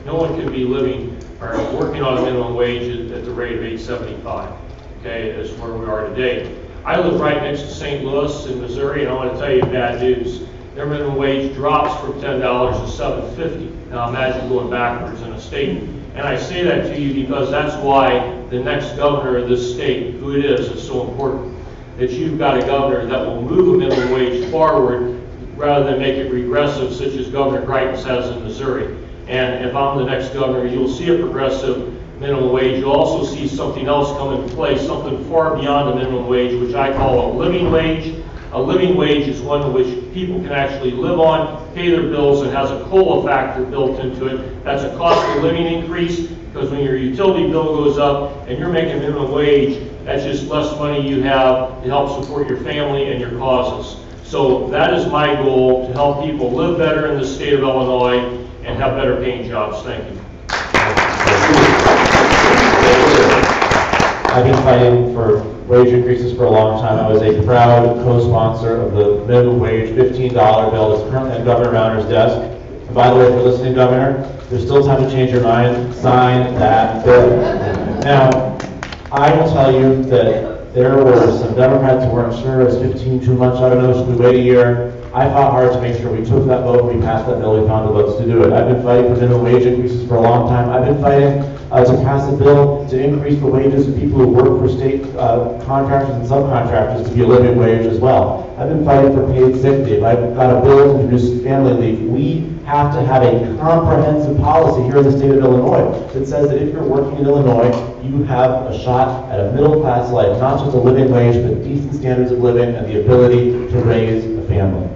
No one can be living or working on a minimum wage at the rate of $8.75. Okay, that's where we are today. I live right next to St. Louis in Missouri, and I want to tell you bad news. Their minimum wage drops from $10 to $7.50. Now imagine going backwards in a state. And I say that to you because that's why the next governor of this state, who it is so important. That you've got a governor that will move a minimum wage forward rather than make it regressive, such as Governor Greitens has in Missouri. And if I'm the next governor, you'll see a progressive minimum wage. You'll also see something else come into play, something far beyond the minimum wage, which I call a living wage. A living wage is one in which people can actually live on, pay their bills, and has a COLA factor built into it. That's a cost of living increase, because when your utility bill goes up and you're making minimum wage, that's just less money you have to help support your family and your causes. So that is my goal, to help people live better in the state of Illinois and have better paying jobs. Thank you. I've been fighting for wage increases for a long time. I was a proud co-sponsor of the minimum wage $15 bill that's currently on Governor Rauner's desk. And by the way, if you're listening, Governor, there's still time to change your mind. Sign that bill. Now, I will tell you that there were some Democrats who weren't sure, is 15 too much? I don't know, should we wait a year? I fought hard to make sure we took that vote, we passed that bill, we found the votes to do it. I've been fighting for minimum wage increases for a long time. I've been fighting to pass a bill to increase the wages of people who work for state contractors and subcontractors to be a living wage as well. I've been fighting for paid sick leave. I've got a bill to introduce family leave. We have to have a comprehensive policy here in the state of Illinois that says that if you're working in Illinois, you have a shot at a middle-class life, not just a living wage, but decent standards of living and the ability to raise a family.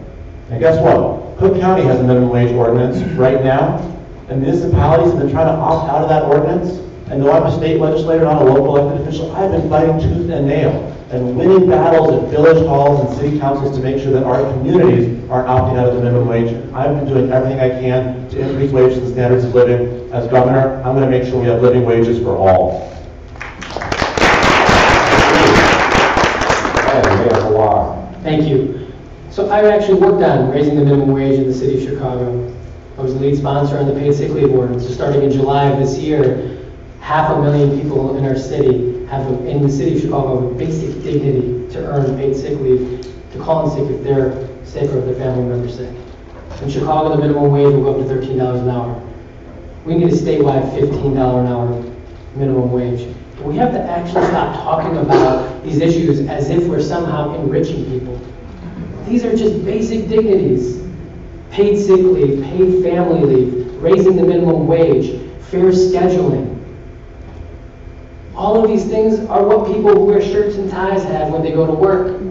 And guess what? Cook County has a minimum wage ordinance right now, and municipalities have been trying to opt out of that ordinance. And though I'm a state legislator, not a local elected official, I've been fighting tooth and nail and winning battles at village halls and city councils to make sure that our communities aren't opting out of the minimum wage. I've been doing everything I can to increase wages and standards of living. As governor, I'm going to make sure we have living wages for all. Thank you. So I actually worked on raising the minimum wage in the city of Chicago. I was the lead sponsor on the paid sick leave ordinance. So starting in July of this year, 500,000 people in our city have, in the city of Chicago, a basic dignity to earn paid sick leave, to call in sick if they're sick or if their family member's sick. In Chicago, the minimum wage will go up to $13 an hour. We need a statewide $15 an hour minimum wage. But we have to actually stop talking about these issues as if we're somehow enriching people. These are just basic dignities. Paid sick leave, paid family leave, raising the minimum wage, fair scheduling. All of these things are what people who wear shirts and ties have when they go to work.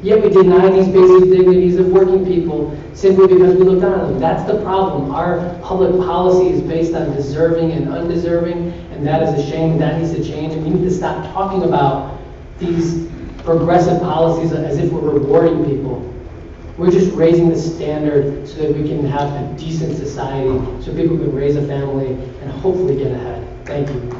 Yet we deny these basic dignities of working people simply because we look down on them. That's the problem. Our public policy is based on deserving and undeserving, and that is a shame. That needs to change, and we need to stop talking about these progressive policies as if we're rewarding people. We're just raising the standard so that we can have a decent society, so people can raise a family and hopefully get ahead. Thank you.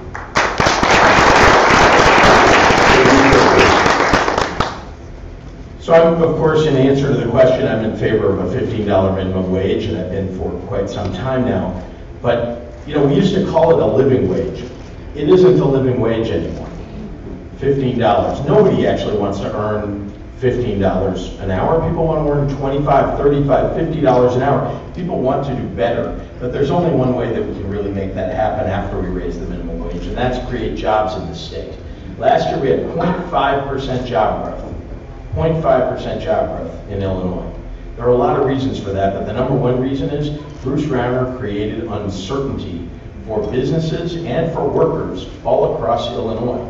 So I'm, of course, in answer to the question, I'm in favor of a $15 minimum wage, and I've been for quite some time now. But, you know, we used to call it a living wage. It isn't a living wage anymore. $15. Nobody actually wants to earn $15 an hour. People want to earn $25, $35, $50 an hour. People want to do better. But there's only one way that we can really make that happen after we raise the minimum wage, and that's create jobs in the state. Last year we had 0.5% job growth. 0.5% job growth in Illinois. There are a lot of reasons for that, but the number one reason is Bruce Rauner created uncertainty for businesses and for workers all across Illinois.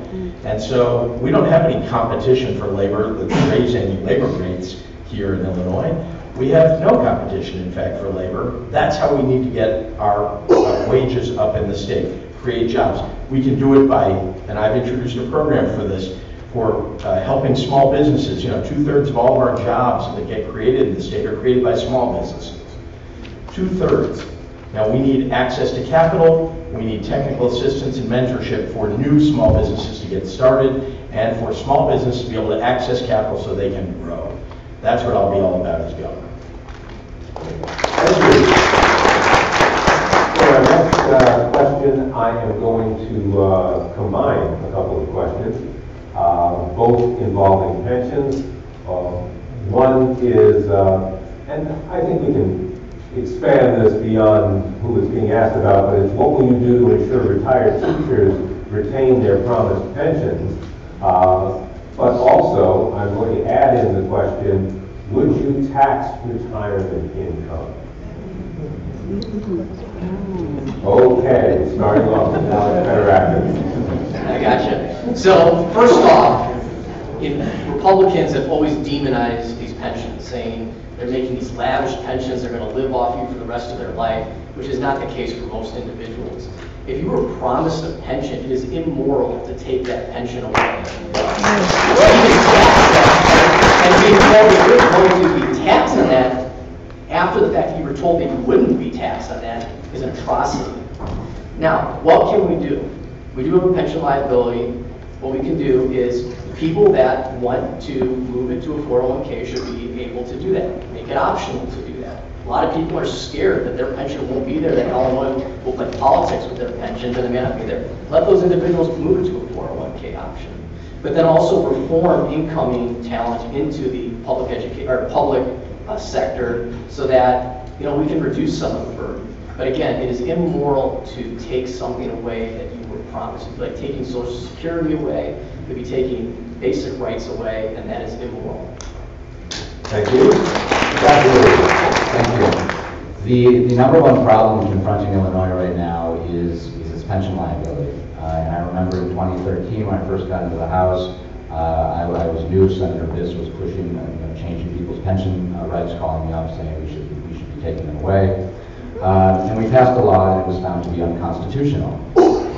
And so we don't have any competition for labor that's raising labor rates here in Illinois. We have no competition, in fact, for labor. That's how we need to get our wages up in the state, create jobs. We can do it by, and I've introduced a program for this, for helping small businesses. You know, 2/3 of all of our jobs that get created in the state are created by small businesses. 2/3. Now we need access to capital, we need technical assistance and mentorship for new small businesses to get started, and for small businesses to be able to access capital so they can grow. That's what I'll be all about as governor. Thank you. For our next question, I am going to combine a couple of questions. Both involving pensions. One is, and I think we can expand this beyond who is being asked about, but it's what will you do to ensure retired teachers retain their promised pensions? But also, I'm going to add in the question, would you tax retirement income? Okay, starting off with Alex Federacker. I gotcha. So first off, Republicans have always demonized these pensions, saying they're making these lavish pensions, they're going to live off you for the rest of their life, which is not the case for most individuals. If you were promised a pension, it is immoral to take that pension away. And being told that you're going to be taxed on that after the fact that you were told that you wouldn't be taxed on that is an atrocity. Now, what can we do? We do have a pension liability. What we can do is people that want to move it to a 401k should be able to do that. Make it optional to do that. A lot of people are scared that their pension won't be there, that Illinois will play politics with their pensions and it may not be there. Let those individuals move it to a 401k option. But then also reform incoming talent into the public sector so that we can reduce some of the burden. But again, it is immoral to take something away that you were promised. It's like taking Social Security away, you'd be taking basic rights away, and that is immoral. Thank you. Thank you. The number one problem confronting Illinois right now is its pension liability. And I remember in 2013 when I first got into the House, I was new. Senator Biss was pushing changing people's pension rights, calling me up saying we should be taking them away. And we passed a law and it was found to be unconstitutional.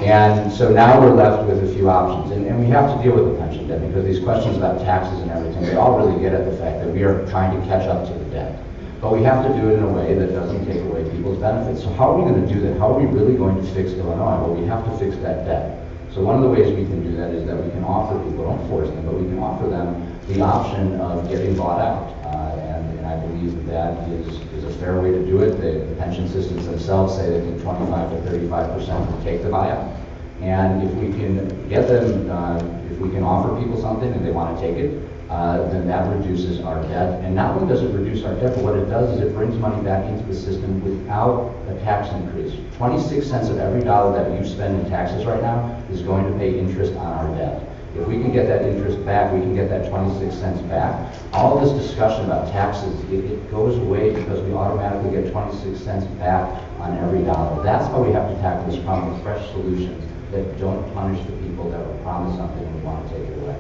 And so now we're left with a few options. And we have to deal with the pension debt because these questions about taxes and everything, they all really get at the fact that we are trying to catch up to the debt. But we have to do it in a way that doesn't take away people's benefits. So how are we going to do that? How are we really going to fix Illinois? Well, we have to fix that debt. So one of the ways we can do that is that we can offer people, don't force them, but we can offer them the option of getting bought out. And I believe that is a fair way to do it. The pension systems themselves say they think 25 to 35% will take the buyout. And if we can get them, if we can offer people something and they want to take it, then that reduces our debt. And not only does it reduce our debt, but what it does is it brings money back into the system without a tax increase. 26 cents of every dollar that you spend in taxes right now is going to pay interest on our debt. If we can get that interest back, we can get that 26 cents back. All this discussion about taxes, it goes away because we automatically get 26 cents back on every dollar. That's how we have to tackle this problem with fresh solutions that don't punish the people that were promised something and we want to take it away.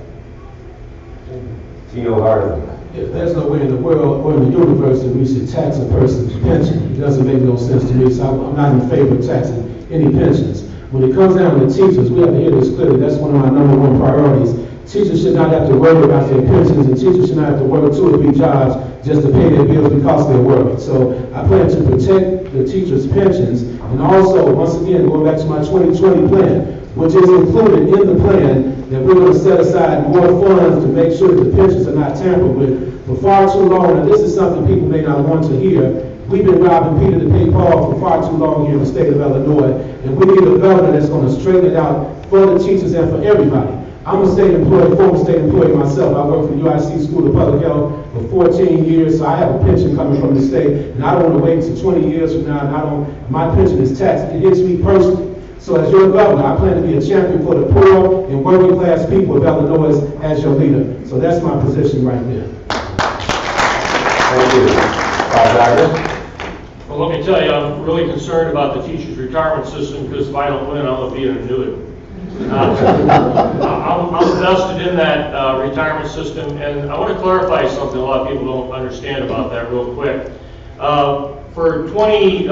Gio Harden. If there's no way in the world or in the universe that we should tax a person's pension, it doesn't make no sense to me, so I'm not in favor of taxing any pensions. When it comes down to teachers, we have to hear this clearly, that's one of my #1 priorities. Teachers should not have to worry about their pensions, and teachers should not have to work 2 or 3 jobs just to pay their bills because they're working. So I plan to protect the teachers' pensions, and also, once again, going back to my 2020 plan, which is included in the plan, that we're going to set aside more funds to make sure that the pensions are not tampered with. For far too long, and this is something people may not want to hear, we've been robbing Peter to pay Paul for far too long here in the state of Illinois, and we need a governor that's going to straighten it out for the teachers and for everybody. I'm a state employee, former state employee myself. I worked for the UIC School of Public Health for 14 years, so I have a pension coming from the state, and I don't want to wait until 20 years from now, and my pension is taxed. It hits me personally. So as your governor, I plan to be a champion for the poor and working class people of Illinois as your leader. So that's my position right there. Thank you. Well, let me tell you, I'm really concerned about the teachers' retirement system, because if I don't win, I'm going to be an annuitant. I'm vested in that retirement system, and I want to clarify something a lot of people don't understand about that real quick. For 20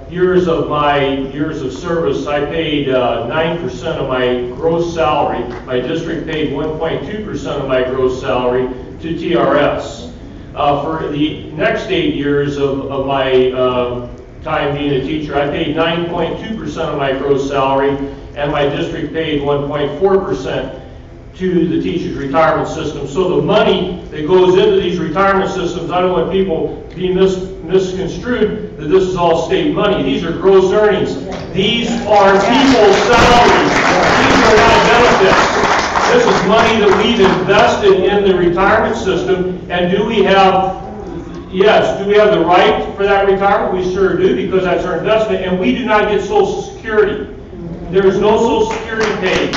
years of my years of service, I paid 9% of my gross salary. My district paid 1.2% of my gross salary to TRS. For the next 8 years of my time being a teacher, I paid 9.2% of my gross salary, and my district paid 1.4% to the teachers' retirement system. So the money that goes into these retirement systems, I don't want people to be misconstrued that this is all state money. These are gross earnings. These are people's salaries. These are not benefits. This is money that we've invested in the retirement system. And do we have the right for that retirement? We sure do, because that's our investment. And we do not get Social Security. There is no Social Security paid.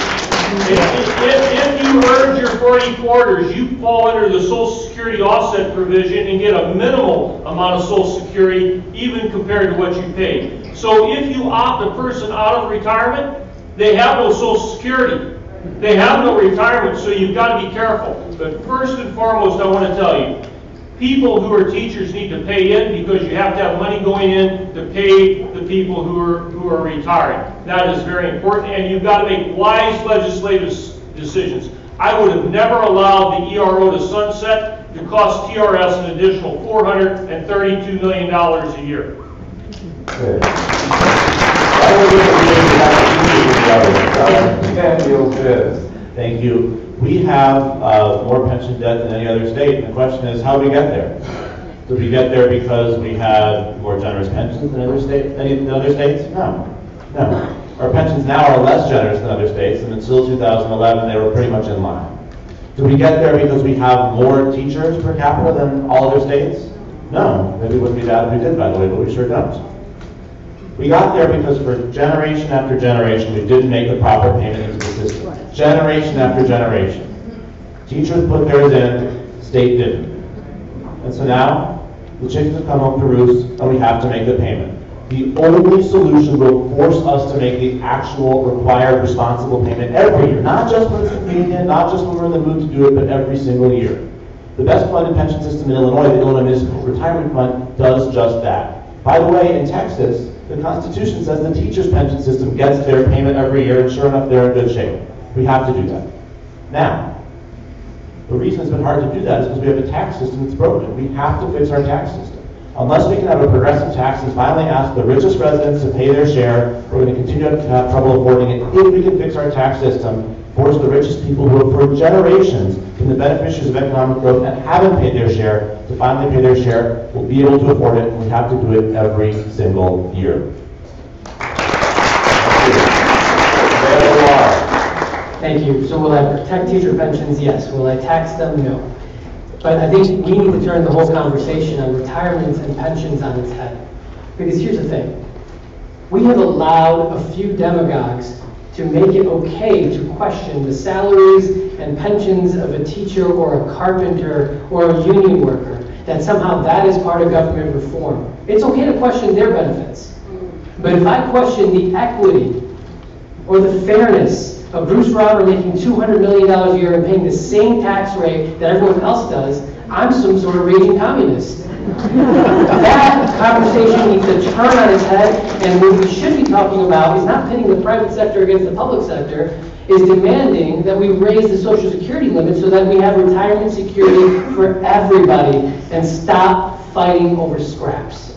If you earned your 40 quarters, you fall under the Social Security offset provision and get a minimal amount of Social Security, even compared to what you paid. So if you opt a person out of retirement, they have no Social Security. They have no retirement, so you've got to be careful. But first and foremost, I want to tell you, people who are teachers need to pay in, because you have to have money going in to pay the people who are retiring. That is very important, and you've got to make wise legislative decisions. I would have never allowed the ERO to sunset to cost TRS an additional $432 million a year. Thank you. We have more pension debt than any other state, and the question is, how do we get there? Did we get there because we had more generous pensions than other states? No. Our pensions now are less generous than other states, and until 2011, they were pretty much in line. Did we get there because we have more teachers per capita than all other states? No. Maybe it wouldn't be bad if we did, by the way, but we sure don't. We got there because for generation after generation, we didn't make the proper payment into the system. Generation after generation. Teachers put theirs in, state didn't. And so now, the chickens have come home to roost, and we have to make the payment. The only solution will force us to make the actual required responsible payment every year. Not just when it's convenient, not just when we're in the mood to do it, but every single year. The best funded pension system in Illinois, the Illinois Municipal Retirement Fund, does just that. By the way, in Texas, the Constitution says the teacher's pension system gets their payment every year, and sure enough, they're in good shape. We have to do that. Now, the reason it's been hard to do that is because we have a tax system that's broken. We have to fix our tax system. Unless we can have a progressive tax and finally ask the richest residents to pay their share, we're going to continue to have trouble affording it. If we can fix our tax system, force the richest people who have for generations been the beneficiaries of economic growth and haven't paid their share to finally pay their share, we'll be able to afford it, and we have to do it every single year. Thank you. So will I protect teacher pensions? Yes. Will I tax them? No. But I think we need to turn the whole conversation on retirements and pensions on its head. Because here's the thing. We have allowed a few demagogues to make it okay to question the salaries and pensions of a teacher or a carpenter or a union worker, that somehow that is part of government reform. It's okay to question their benefits. But if I question the equity or the fairness of Bruce Rauber making $200 million a year and paying the same tax rate that everyone else does, I'm some sort of raging communist. That conversation needs to turn on its head, and what we should be talking about is not pitting the private sector against the public sector, is demanding that we raise the Social Security limit so that we have retirement security for everybody, and stop fighting over scraps.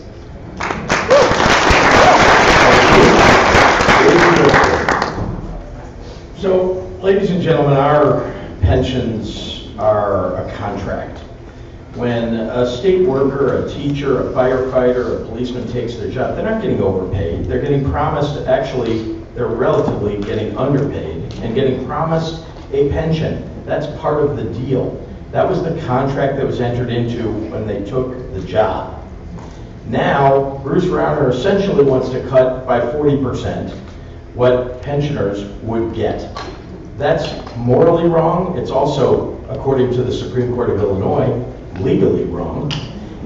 So, ladies and gentlemen, our pensions are a contract. When a state worker, a teacher, a firefighter, a policeman takes their job, they're not getting overpaid. They're getting promised, actually, they're relatively getting underpaid and getting promised a pension. That's part of the deal. That was the contract that was entered into when they took the job. Now, Bruce Rauner essentially wants to cut by 40% what pensioners would get. That's morally wrong. It's also, according to the Supreme Court of Illinois, legally wrong.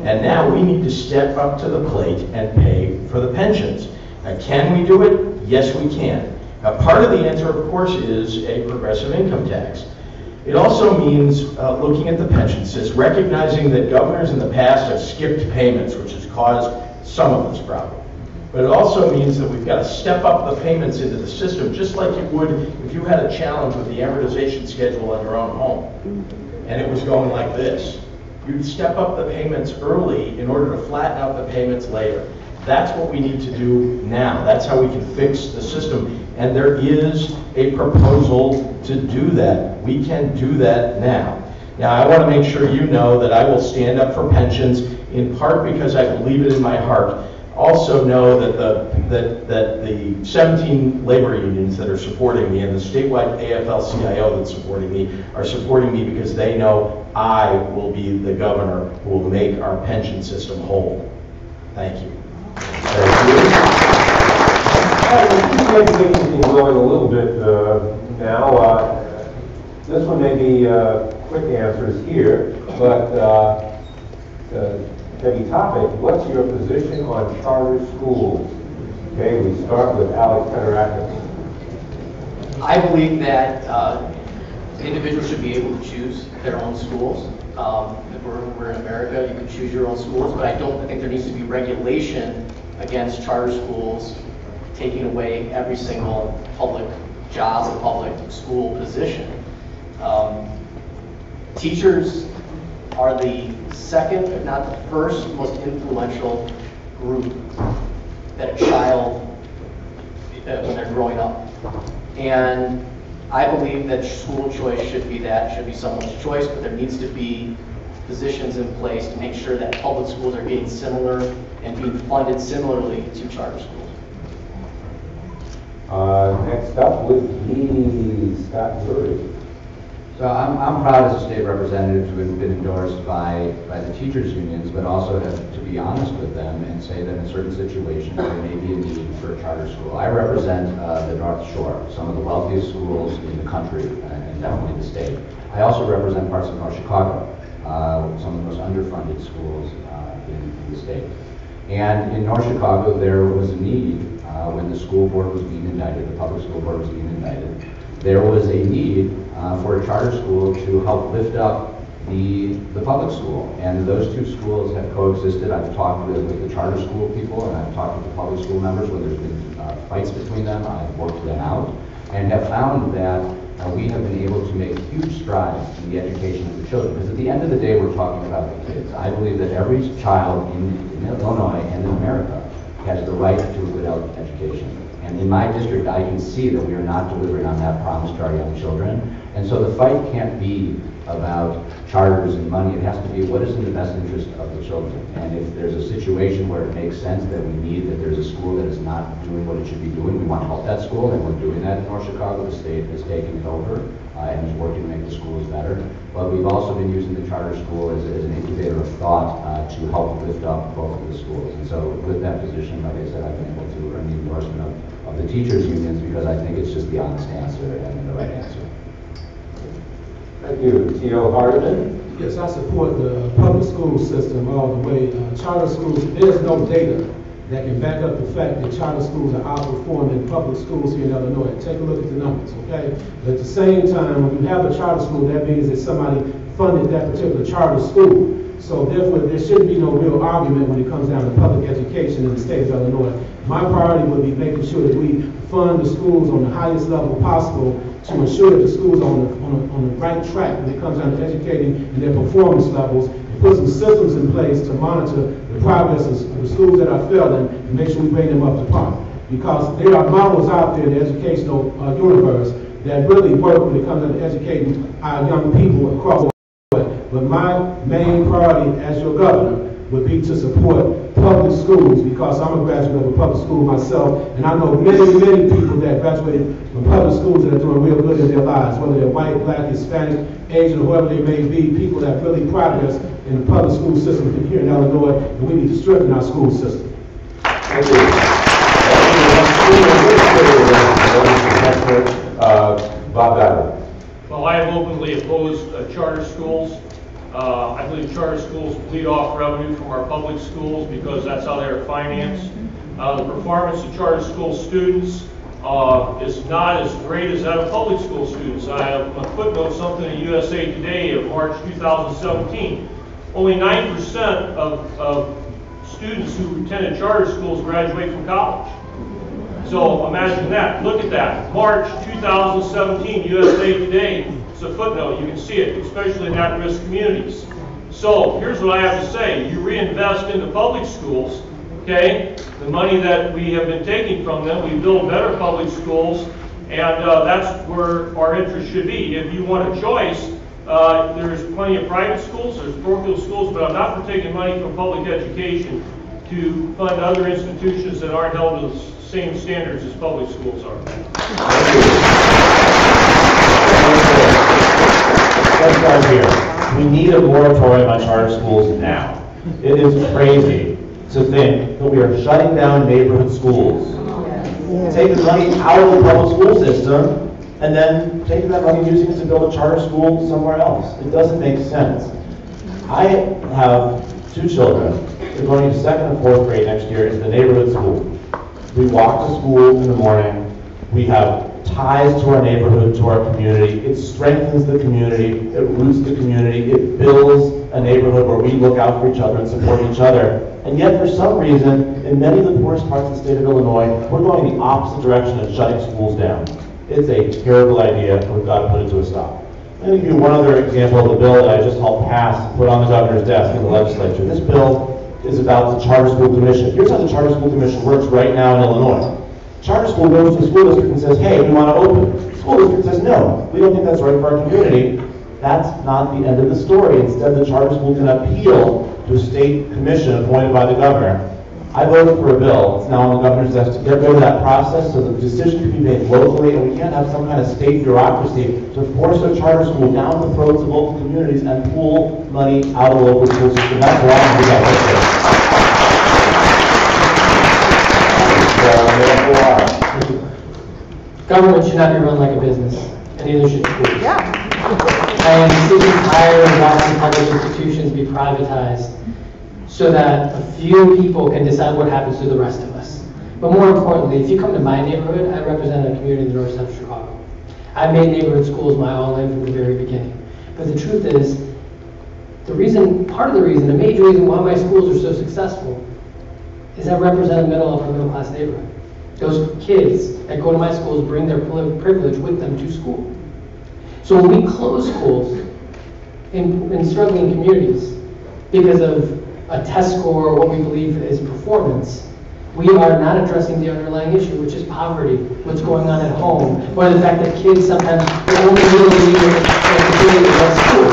And now we need to step up to the plate and pay for the pensions. Now, can we do it? Yes, we can. Now, part of the answer, of course, is a progressive income tax. It also means looking at the pension system, recognizing that governors in the past have skipped payments, which has caused some of this problem. But it also means that we've got to step up the payments into the system, just like you would if you had a challenge with the amortization schedule on your own home, and it was going like this. You'd step up the payments early in order to flatten out the payments later. That's what we need to do now. That's how we can fix the system. And there is a proposal to do that. We can do that now. Now, I want to make sure you know that I will stand up for pensions, in part because I believe it in my heart. Also know that the 17 labor unions that are supporting me and the statewide AFL-CIO that's supporting me are supporting me because they know I will be the governor who will make our pension system whole. Thank you. Let's get things going a little bit now. This one may be quick answers here, but heavy topic. What's your position on charter schools? Okay, we start with Alex Federatis. I believe that individuals should be able to choose their own schools. If we're in America, you can choose your own schools, but I think there needs to be regulation against charter schools taking away every single public job or public school position. Teachers are the second, if not the first, most influential group that a child, when they're growing up. And I believe that school choice should be someone's choice, but there needs to be positions in place to make sure that public schools are getting similar and being funded similarly to charter schools. Next up would be Scott Murray. So I'm proud as a state representative to have been endorsed by the teachers unions, but also to be honest with them and say that in certain situations there may be a need for a charter school. I represent the North Shore, some of the wealthiest schools in the country and definitely the state. I also represent parts of North Chicago, some of the most underfunded schools in the state. And in North Chicago there was a need when the school board was being indicted, the public school board was being indicted. There was a need for a charter school to help lift up the public school. And those two schools have coexisted. I've talked with the charter school people and I've talked with the public school members when there's been fights between them. I've worked them out and have found that we have been able to make huge strides in the education of the children. Because at the end of the day, we're talking about the kids. I believe that every child in Illinois and in America has the right to a good education. And in my district, I can see that we are not delivering on that promise to our young children. And so the fight can't be about charters and money. It has to be what is in the best interest of the children. And if there's a situation where it makes sense that we need that there's a school that is not doing what it should be doing, we want to help that school, and we're doing that in North Chicago. The state has taken it over and is working to make the schools better. But we've also been using the charter school as an incubator of thought to help lift up both of the schools. And so with that position, like I said, I've been able to earn the endorsement of the teachers unions because I think it's just the honest answer and the right answer. Thank you. T.O. Hardiman. Yes, I support the public school system all the way. Charter schools, there's no data that can back up the fact that charter schools are outperforming public schools here in Illinois. Take a look at the numbers, okay? But at the same time, when you have a charter school, that means that somebody funded that particular charter school. So therefore, there shouldn't be no real argument when it comes down to public education in the state of Illinois. My priority would be making sure that we fund the schools on the highest level possible to ensure that the schools are on the right track when it comes down to educating and their performance levels, and put some systems in place to monitor the progress of the schools that are failing and make sure we bring them up to par. Because there are models out there in the educational universe that really work when it comes down to educating our young people across the board. But my main priority as your governor would be to support public schools, because I'm a graduate of a public school myself, and I know many, many people that graduated from public schools that are doing real good in their lives, whether they're white, black, Hispanic, Asian, or whoever they may be, people that really progress in the public school system here in Illinois, and we need to strengthen our school system. Thank you. Bob Dyer. Well, I have openly opposed charter schools. I believe charter schools bleed off revenue from our public schools because that's how they are financed. The performance of charter school students is not as great as that of public school students. I have a footnote something in USA Today of March 2017. Only 9% of students who attended charter schools graduate from college. So imagine that. Look at that. March 2017, USA Today. It's a footnote. You can see it, especially in at-risk communities. So here's what I have to say. You reinvest into public schools, okay? The money that we have been taking from them, we build better public schools, and that's where our interest should be. If you want a choice, there's plenty of private schools, there's parochial schools, but I'm not for taking money from public education to fund other institutions that aren't held to the same standards as public schools are. Let's start here. We need a moratorium on charter schools now. It is crazy to think that we are shutting down neighborhood schools, taking money out of the public school system, and then taking that money and using it to build a charter school somewhere else. It doesn't make sense. I have 2 children. They're going to 2nd and 4th grade next year in the neighborhood school. We walk to school in the morning. We have ties to our neighborhood, to our community. It strengthens the community. It roots the community. It builds a neighborhood where we look out for each other and support each other. And yet, for some reason, in many of the poorest parts of the state of Illinois, we're going in the opposite direction and shutting schools down. It's a terrible idea, and we've got to put it to a stop. I'm going to give you one other example of the bill that I just helped pass, put on the governor's desk in the legislature. This bill is about the Charter School Commission. Here's how the Charter School Commission works right now in Illinois. Charter school goes to the school district and says, hey, we want to open. The school district says, no, we don't think that's right for our community. That's not the end of the story. Instead, the charter school can appeal to a state commission appointed by the governor. I voted for a bill, it's now on the governor's desk, to get rid of that process so the decision can be made locally, and we can't have some kind of state bureaucracy to force a charter school down the throats of local communities and pull money out of the local school system. That's wrong. We got Government should not be run like a business, and neither should schools. I am sick and tired of watching public institutions be privatized so that a few people can decide what happens to the rest of us. But more importantly, if you come to my neighborhood, I represent a community in the north side of Chicago. I've made neighborhood schools my all in from the very beginning. But the truth is, part of the reason, a major reason why my schools are so successful is I represent a upper middle class neighborhood. Those kids that go to my schools bring their privilege with them to school. So when we close schools in struggling communities because of a test score or what we believe is performance, we are not addressing the underlying issue, which is poverty, what's going on at home, or the fact that kids sometimes only really need school.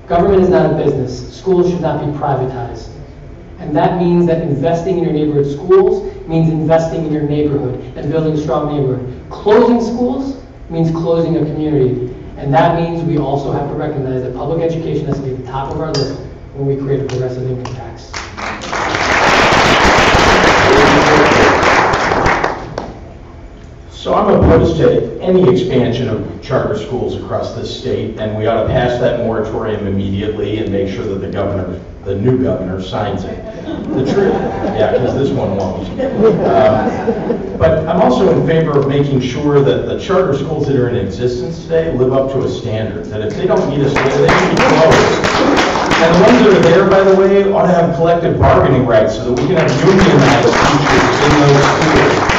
Government is not a business. Schools should not be privatized. And that means that investing in your neighborhood schools means investing in your neighborhood and building a strong neighborhood. Closing schools means closing a community. And that means we also have to recognize that public education has to be at the top of our list when we create a progressive income tax. So I'm opposed to any expansion of charter schools across this state, and we ought to pass that moratorium immediately and make sure that the new governor signs it. The truth, yeah, because this one won't. But I'm also in favor of making sure that the charter schools that are in existence today live up to a standard, that if they don't meet a standard, they should be closed. And the ones that are there, by the way, ought to have collective bargaining rights so that we can have unionized teachers in those schools.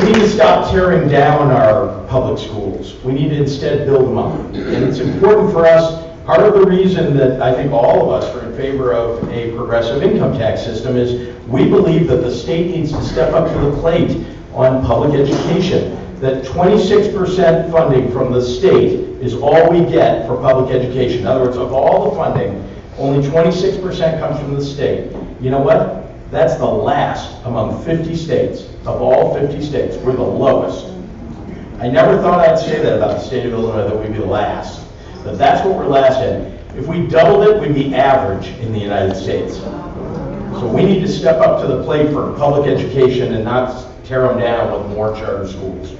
We need to stop tearing down our public schools. We need to instead build them up. And it's important for us. Part of the reason that I think all of us are in favor of a progressive income tax system is we believe that the state needs to step up to the plate on public education. That 26% funding from the state is all we get for public education. In other words, of all the funding, only 26% comes from the state. You know what? That's the last among 50 states. Of all 50 states, we're the lowest. I never thought I'd say that about the state of Illinois, that we'd be last. But that's what we're last in. If we doubled it, we'd be average in the United States. So we need to step up to the plate for public education and not tear them down with more charter schools.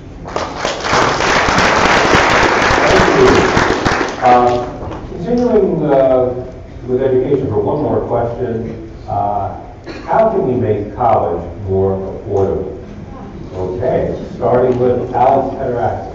Continuing with education for one more question, how can we make college more affordable? Okay, starting with Alex Pederacki.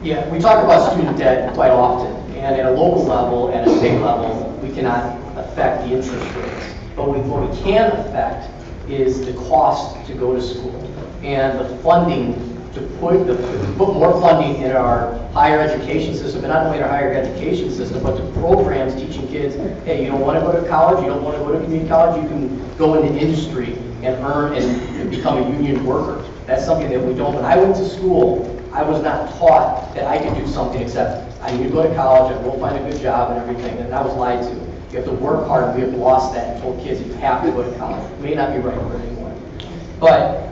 Yeah, we talk about student debt quite often, and at a local level and at a state level, we cannot affect the interest rates. But what we can affect is the cost to go to school and the funding to put more funding in our higher education system, and not only in our higher education system, but to programs teaching kids, hey, you don't want to go to college, you don't want to go to community college, you can go into industry and earn and become a union worker. That's something that we don't. When I went to school, I was not taught that I could do something except I need to go to college, I will find a good job and everything, and I was lied to. You have to work hard, and we have lost that and told kids you have to go to college. It may not be right for anyone. But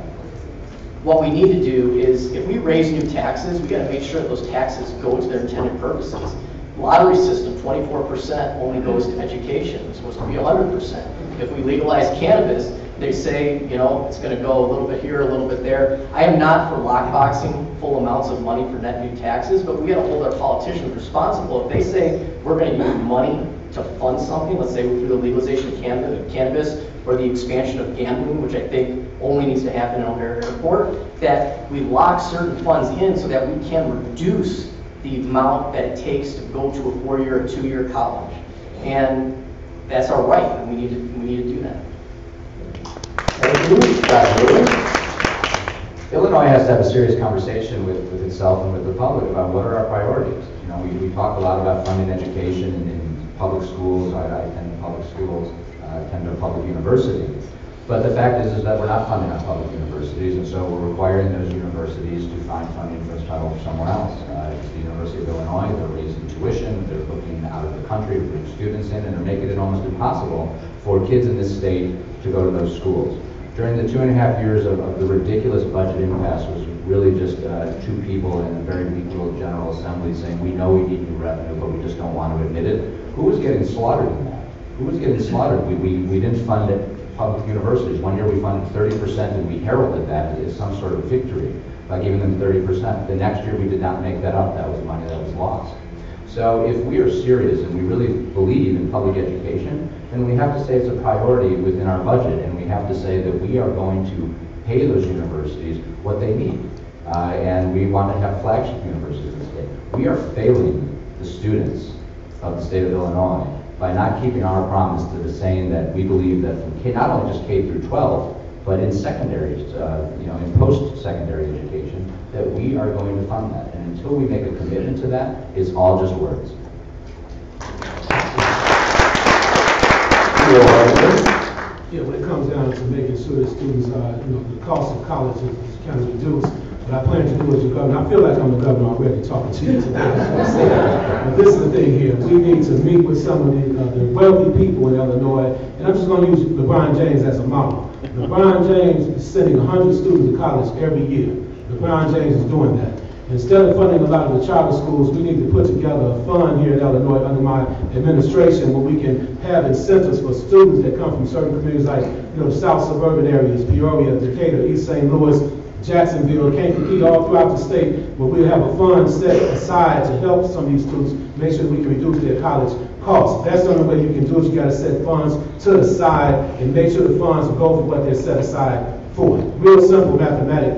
what we need to do is, if we raise new taxes, we got to make sure that those taxes go to their intended purposes. Lottery system, 24% only goes to education. It's supposed to be 100%. If we legalize cannabis, they say, you know, it's going to go a little bit here, a little bit there. I am not for lockboxing full amounts of money for net new taxes, but we got to hold our politicians responsible. If they say we're going to use money to fund something, let's say through the legalization of cannabis or the expansion of gambling, which I think only needs to happen in O'Hare Airport, that we lock certain funds in so that we can reduce the amount that it takes to go to a 4-year or 2-year college. And that's our right, and we need to do that. Thank you. Dr. Lewis. Illinois has to have a serious conversation with itself and with the public about what are our priorities. You know, we talk a lot about funding education in public schools. I attend public schools, attend a public university. But the fact is that we're not funding our public universities, and so we're requiring those universities to find funding for somewhere else. The University of Illinois, they're raising tuition, they're looking out of the country to bring students in, and they're making it almost impossible for kids in this state to go to those schools. During the 2.5 years of the ridiculous budget impasse was really just two people in a very weak little General Assembly saying, we know we need new revenue, but we just don't want to admit it. Who was getting slaughtered in that? Who was getting slaughtered? We didn't fund it. Public universities. One year we funded 30% and we heralded that as some sort of victory by giving them 30%. The next year we did not make that up. That was money that was lost. So if we are serious and we really believe in public education, then we have to say it's a priority within our budget, and we have to say that we are going to pay those universities what they need. And we want to have flagship universities in the state. We are failing the students of the state of Illinois by not keeping our promise to the saying that we believe that from not only just K through 12, but in secondary, in post-secondary education, that we are going to fund that. And until we make a commitment to that, it's all just words. Yeah, when it comes down to making sure that students, the cost of college is kind of reduced. What I plan to do as your governor, I feel like I'm the governor already talking to you today. But this is the thing here. We need to meet with some of the wealthy people in Illinois, and I'm just going to use LeBron James as a model. LeBron James is sending 100 students to college every year. LeBron James is doing that. Instead of funding a lot of the charter schools, we need to put together a fund here in Illinois under my administration where we can have incentives for students that come from certain communities like, South Suburban areas, Peoria, Decatur, East St. Louis, Jacksonville, can't compete all throughout the state, but we'll have a fund set aside to help some of these students make sure we can reduce their college costs. That's the only way you can do it. You gotta set funds to the side and make sure the funds go for what they're set aside for. Real simple mathematics,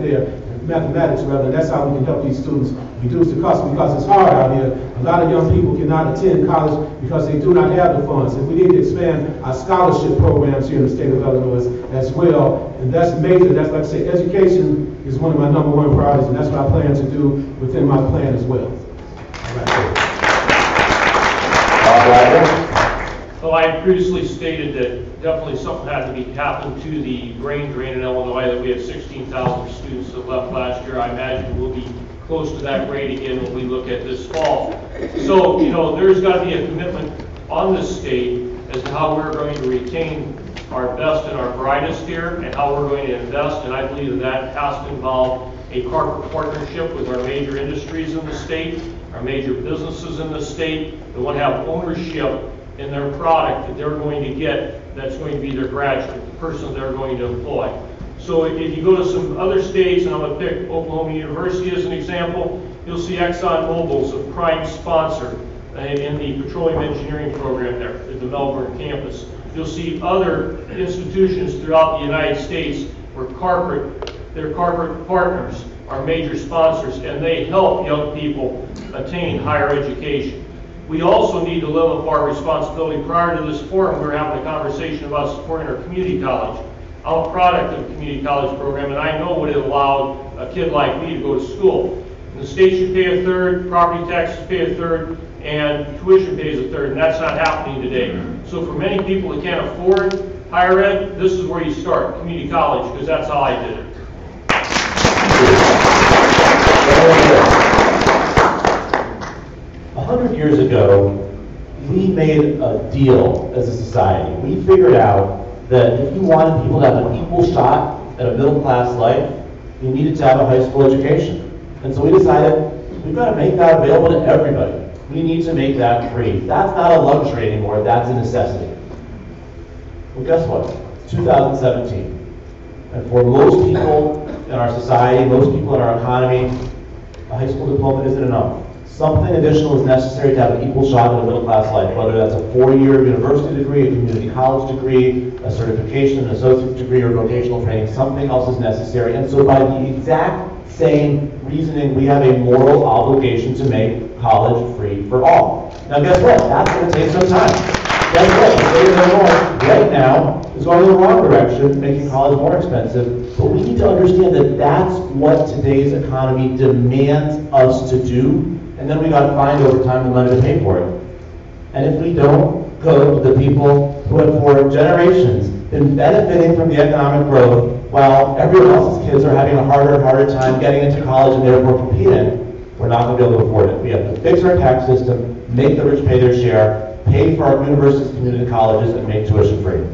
and that's how we can help these students reduce the cost, because it's hard out here. A lot of young people cannot attend college because they do not have the funds. And we need to expand our scholarship programs here in the state of Illinois as well. And that's major. That's, like I say, education is one of my #1 priorities, and that's what I plan to do within my plan as well. Well, I had previously stated that definitely something had to be happened to the brain drain in Illinois, that we had 16,000 students that left last year. I imagine we'll be close to that rate again when we look at this fall. So, there's got to be a commitment on the state as to how we're going to retain our best and our brightest here, and how we're going to invest, and I believe that has to involve a corporate partnership with our major industries in the state, our major businesses in the state, that want to have ownership in their product that they're going to get, that's going to be their graduate, the person they're going to employ. So if you go to some other states, and I'm going to pick Oklahoma University as an example, you'll see ExxonMobil's a prime sponsor in the petroleum engineering program there at the Melbourne campus. You'll see other institutions throughout the United States where their corporate partners are major sponsors, and they help young people attain higher education. We also need to live up our responsibility. Prior to this forum, we were having a conversation about supporting our community college. I'm a product of the community college program, and I know what it allowed a kid like me to go to school. And the state should pay a third, property taxes pay a third, and tuition pays a third, and that's not happening today. So for many people that can't afford higher ed, this is where you start, community college, because that's how I did it. 100 years ago, we made a deal as a society. We figured out that if you wanted people to have an equal shot at a middle-class life, you needed to have a high school education. And so we decided we've got to make that available to everybody. We need to make that free. That's not a luxury anymore, that's a necessity. Well, guess what? It's 2017. And for most people in our society, most people in our economy, a high school diploma isn't enough. Something additional is necessary to have an equal shot at a middle-class life, whether that's a 4-year university degree, a community college degree, a certification, an associate's degree, or vocational training. Something else is necessary. And so by the exact same reasoning, we have a moral obligation to make college free for all. Now guess what? That's going to take some time. Guess what? The state of Illinois right now is going in the wrong direction, making college more expensive. But we need to understand that that's what today's economy demands us to do. And then we got to find over time the money to pay for it. And if we don't go to the people who have for generations been benefiting from the economic growth while everyone else's kids are having a harder and harder time getting into college and therefore competing, we're not going to be able to afford it. We have to fix our tax system, make the rich pay their share, pay for our universities, community colleges, and make tuition free.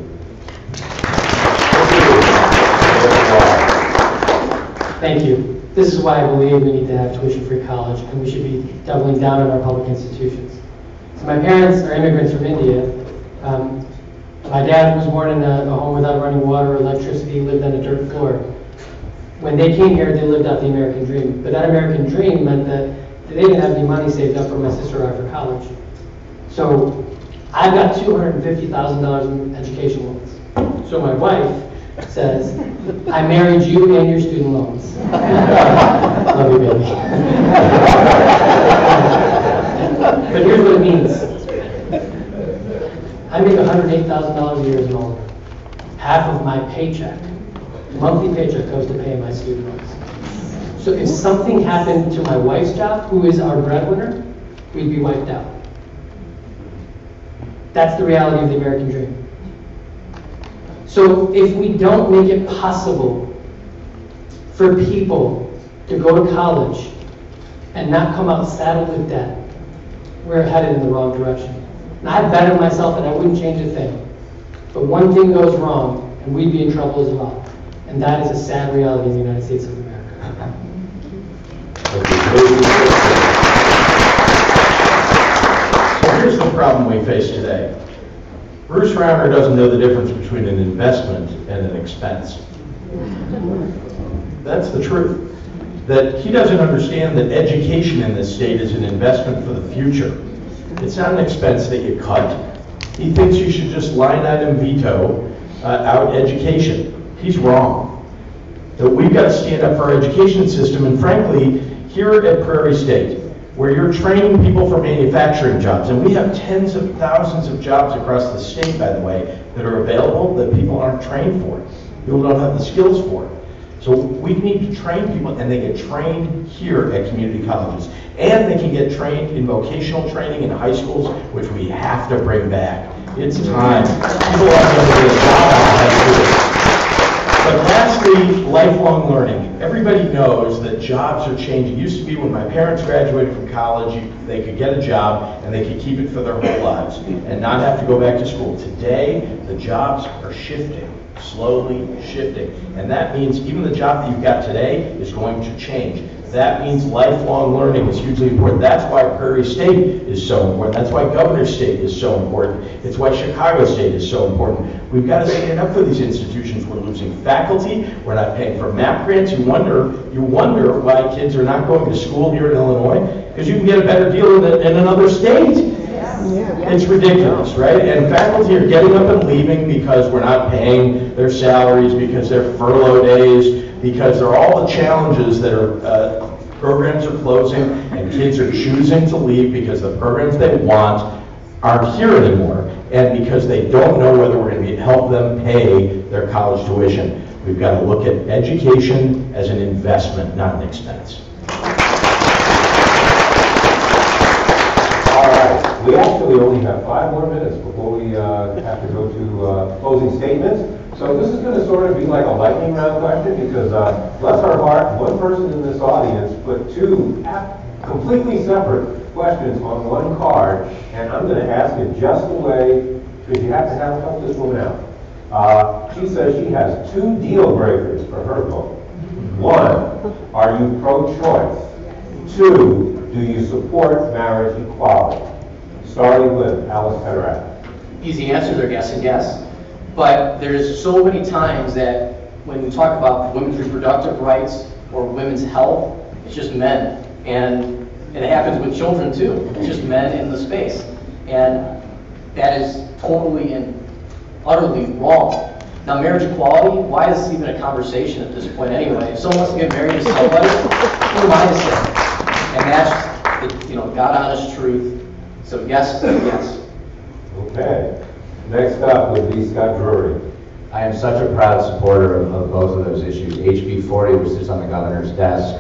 Thank you. This is why I believe we need to have tuition-free college, and we should be doubling down on our public institutions. So my parents are immigrants from India. My dad was born in a home without running water or electricity, lived on a dirt floor. When they came here, they lived out the American dream. But that American dream meant that they didn't have any money saved up for my sister or I for college. So I've got $250,000 in education loans. So my wife says, I married you and your student loans. Love you, baby. But here's what it means. I make $108,000 a year as an owner. Half of my paycheck, monthly paycheck, goes to pay my student loans. So if something happened to my wife's job, who is our breadwinner, we'd be wiped out. That's the reality of the American dream. So if we don't make it possible for people to go to college and not come out saddled with debt, we're headed in the wrong direction. And I've bettered myself and I wouldn't change a thing. But one thing goes wrong and we'd be in trouble as well. And that is a sad reality in the United States of America. So here's the problem we face today. Bruce Rauner doesn't know the difference between an investment and an expense. That's the truth. That he doesn't understand that education in this state is an investment for the future. It's not an expense that you cut. He thinks you should just line item veto out education. He's wrong. That we've got to stand up for our education system, and frankly, here at Prairie State, where you're training people for manufacturing jobs, and we have tens of thousands of jobs across the state, by the way, that are available that people aren't trained for. People don't have the skills for it. So we need to train people, and they get trained here at community colleges. And they can get trained in vocational training in high schools, which we have to bring back. It's time. People aren't going to get a job out of high school. But lastly, lifelong learning. Everybody knows that jobs are changing. It used to be when my parents graduated from college, they could get a job and they could keep it for their whole lives and not have to go back to school. Today, the jobs are shifting, slowly shifting. And that means even the job that you've got today is going to change. That means lifelong learning is hugely important. That's why Prairie State is so important. That's why Governor State is so important. It's why Chicago State is so important. We've got to stand up for these institutions. We're losing faculty. We're not paying for MAP grants. You wonder why kids are not going to school here in Illinois, because you can get a better deal in another state. It's ridiculous, right? And faculty are getting up and leaving because we're not paying their salaries, because they're furlough days, because there are all the challenges that are, programs are closing and kids are choosing to leave because the programs they want aren't here anymore, and because they don't know whether we're going to help them pay their college tuition. We've got to look at education as an investment, not an expense. All right, we actually only have 5 more minutes before we have to go to closing statements. So this is going to sort of be like a lightning round question because, bless our heart, one person in this audience put 2 completely separate questions on one card, and I'm going to ask it just the way, because you have to help this woman out. She says she has 2 deal breakers for her vote. 1, are you pro-choice? 2, do you support marriage equality? Starting with Alice Pederat. Easy answers are yes and yes. But there's so many times that when we talk about women's reproductive rights or women's health, it's just men. And it happens with children too. It's just men in the space. And that is totally and utterly wrong. Now, marriage equality, why is this even a conversation at this point anyway? If someone wants to get married to somebody, who am I to say? And that's the God-honest truth. So yes, yes. Okay. Next up would be Scott Drury. I am such a proud supporter of both of those issues. HB 40, which sits on the governor's desk,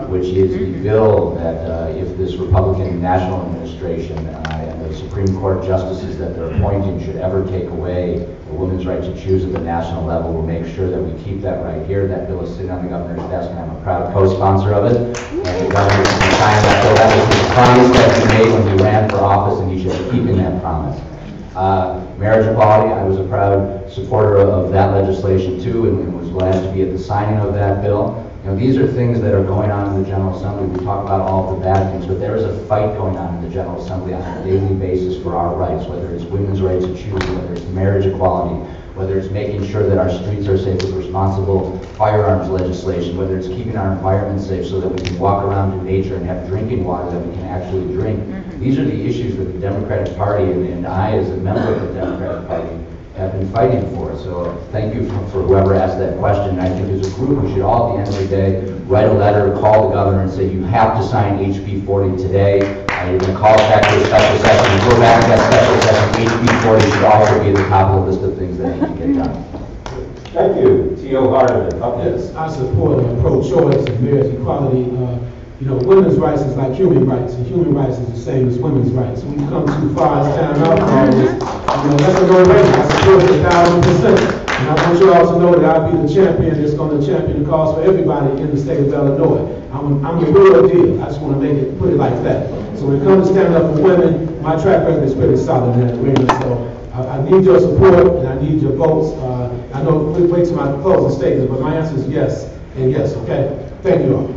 which is the bill that if this Republican national administration and the Supreme Court justices that they're appointing should ever take away the women's right to choose at the national level, we'll make sure that we keep that right here. That bill is sitting on the governor's desk, and I'm a proud co-sponsor of it. And the governor should be signing that bill. That was his promise that he made when he ran for office, and he should be keeping that promise. Marriage equality, I was a proud supporter of that legislation too, and was glad to be at the signing of that bill. These are things that are going on in the General Assembly. We talk about all of the bad things, but there is a fight going on in the General Assembly on a daily basis for our rights, whether it's women's right to choose, whether it's marriage equality, whether it's making sure that our streets are safe with responsible firearms legislation, whether it's keeping our environment safe so that we can walk around in nature and have drinking water that we can actually drink. These are the issues that the Democratic Party and I, as a member of the Democratic Party, have been fighting for. So thank you for whoever asked that question. I think as a group, we should all, at the end of the day, write a letter, call the governor and say, you have to sign HB 40 today. You're going to call it back to a special session. You go back to that special session. HB 40 should also be at the top of the list of things that need to get done. Thank you. T.O. Hardiman. Yes, I support pro-choice and marriage equality. Women's rights is like human rights, and human rights is the same as women's rights. When you come too far, it's time out for all this. That's a no-brainer. I support it 1,000%. And I want you all to know that I'll be the champion that's going to champion the cause for everybody in the state of Illinois. I'm the real deal. I just want to put it like that. So when it comes to standing up for women, my track record is pretty solid in that arena. So I need your support and I need your votes. I know we'll wait till my closing statement, but my answer is yes and yes, okay? Thank you all.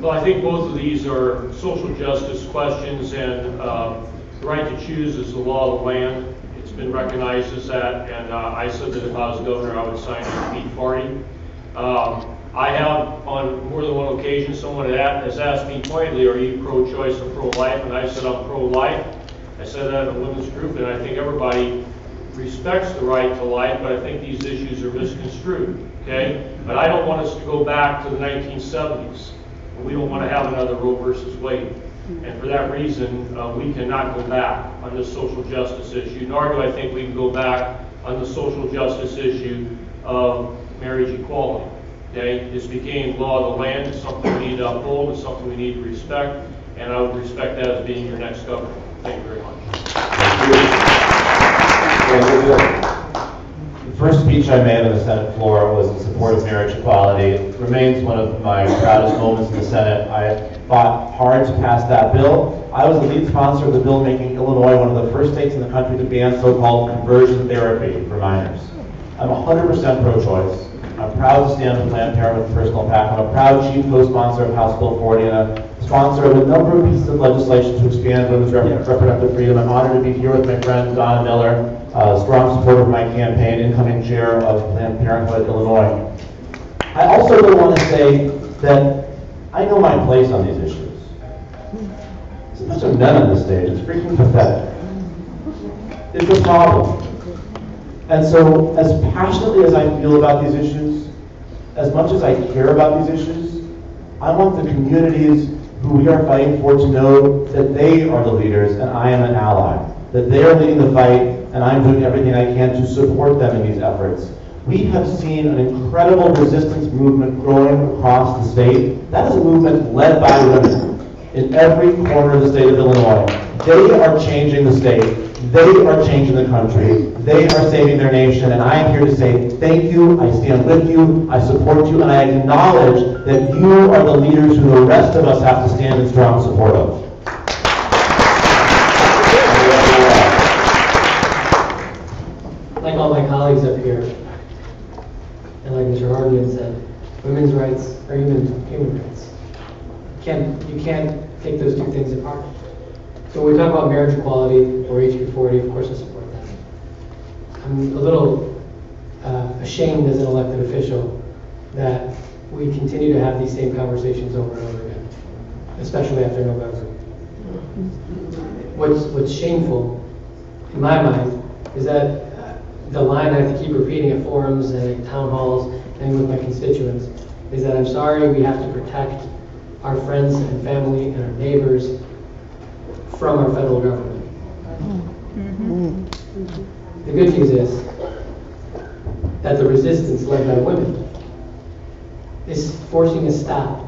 Well, I think both of these are social justice questions, and the right to choose is the law of the land. It's been recognized as that, and I said that if I was governor, I would sign HB 40. I have, on more than one occasion, someone has asked me pointedly, are you pro-choice or pro-life? And I said I'm pro-life. I said that in a women's group, and I think everybody respects the right to life, but I think these issues are misconstrued, okay? But I don't want us to go back to the 1970s. We don't want to have another Roe versus Wade. And for that reason, we cannot go back on this social justice issue, nor do I think we can go back on the social justice issue of marriage equality. Okay? This became law of the land. It's something we need to uphold. It's something we need to respect. And I would respect that as being your next governor. Thank you very much. The first speech I made on the Senate floor was in support of marriage equality. It remains one of my proudest moments in the Senate. I fought hard to pass that bill. I was the lead sponsor of the bill making Illinois one of the first states in the country to ban so-called conversion therapy for minors. I'm 100% pro-choice. I'm proud to stand with Planned Parenthood with personal PAC. I'm a proud chief co-sponsor of House Bill 40 and a sponsor of a number of pieces of legislation to expand women's reproductive freedom. I'm honored to be here with my friend Donna Miller, strong supporter of my campaign, incoming chair of Planned Parenthood Illinois. I also want to say that I know my place on these issues. There's a bunch of men on this stage. It's freaking pathetic. It's a problem. And so, as passionately as I feel about these issues, as much as I care about these issues, I want the communities who we are fighting for to know that they are the leaders and I am an ally, that they are leading the fight and I'm doing everything I can to support them in these efforts. We have seen an incredible resistance movement growing across the state. That is a movement led by women in every corner of the state of Illinois. They are changing the state. They are changing the country. They are saving their nation, and I am here to say thank you. I stand with you. I support you, and I acknowledge that you are the leaders who the rest of us have to stand in strong support of. Like all my colleagues up here, and like Mr. Hardigan said, women's rights are human rights. You can't take those two things apart. So when we talk about marriage equality or HB 40, of course I support that. I'm a little ashamed as an elected official that we continue to have these same conversations over and over again, especially after November. What's shameful, in my mind, is that the line I have to keep repeating at forums and at town halls and with my constituents is that I'm sorry we have to protect our friends and family and our neighbors from our federal government. The good news is that the resistance led by women is forcing a stop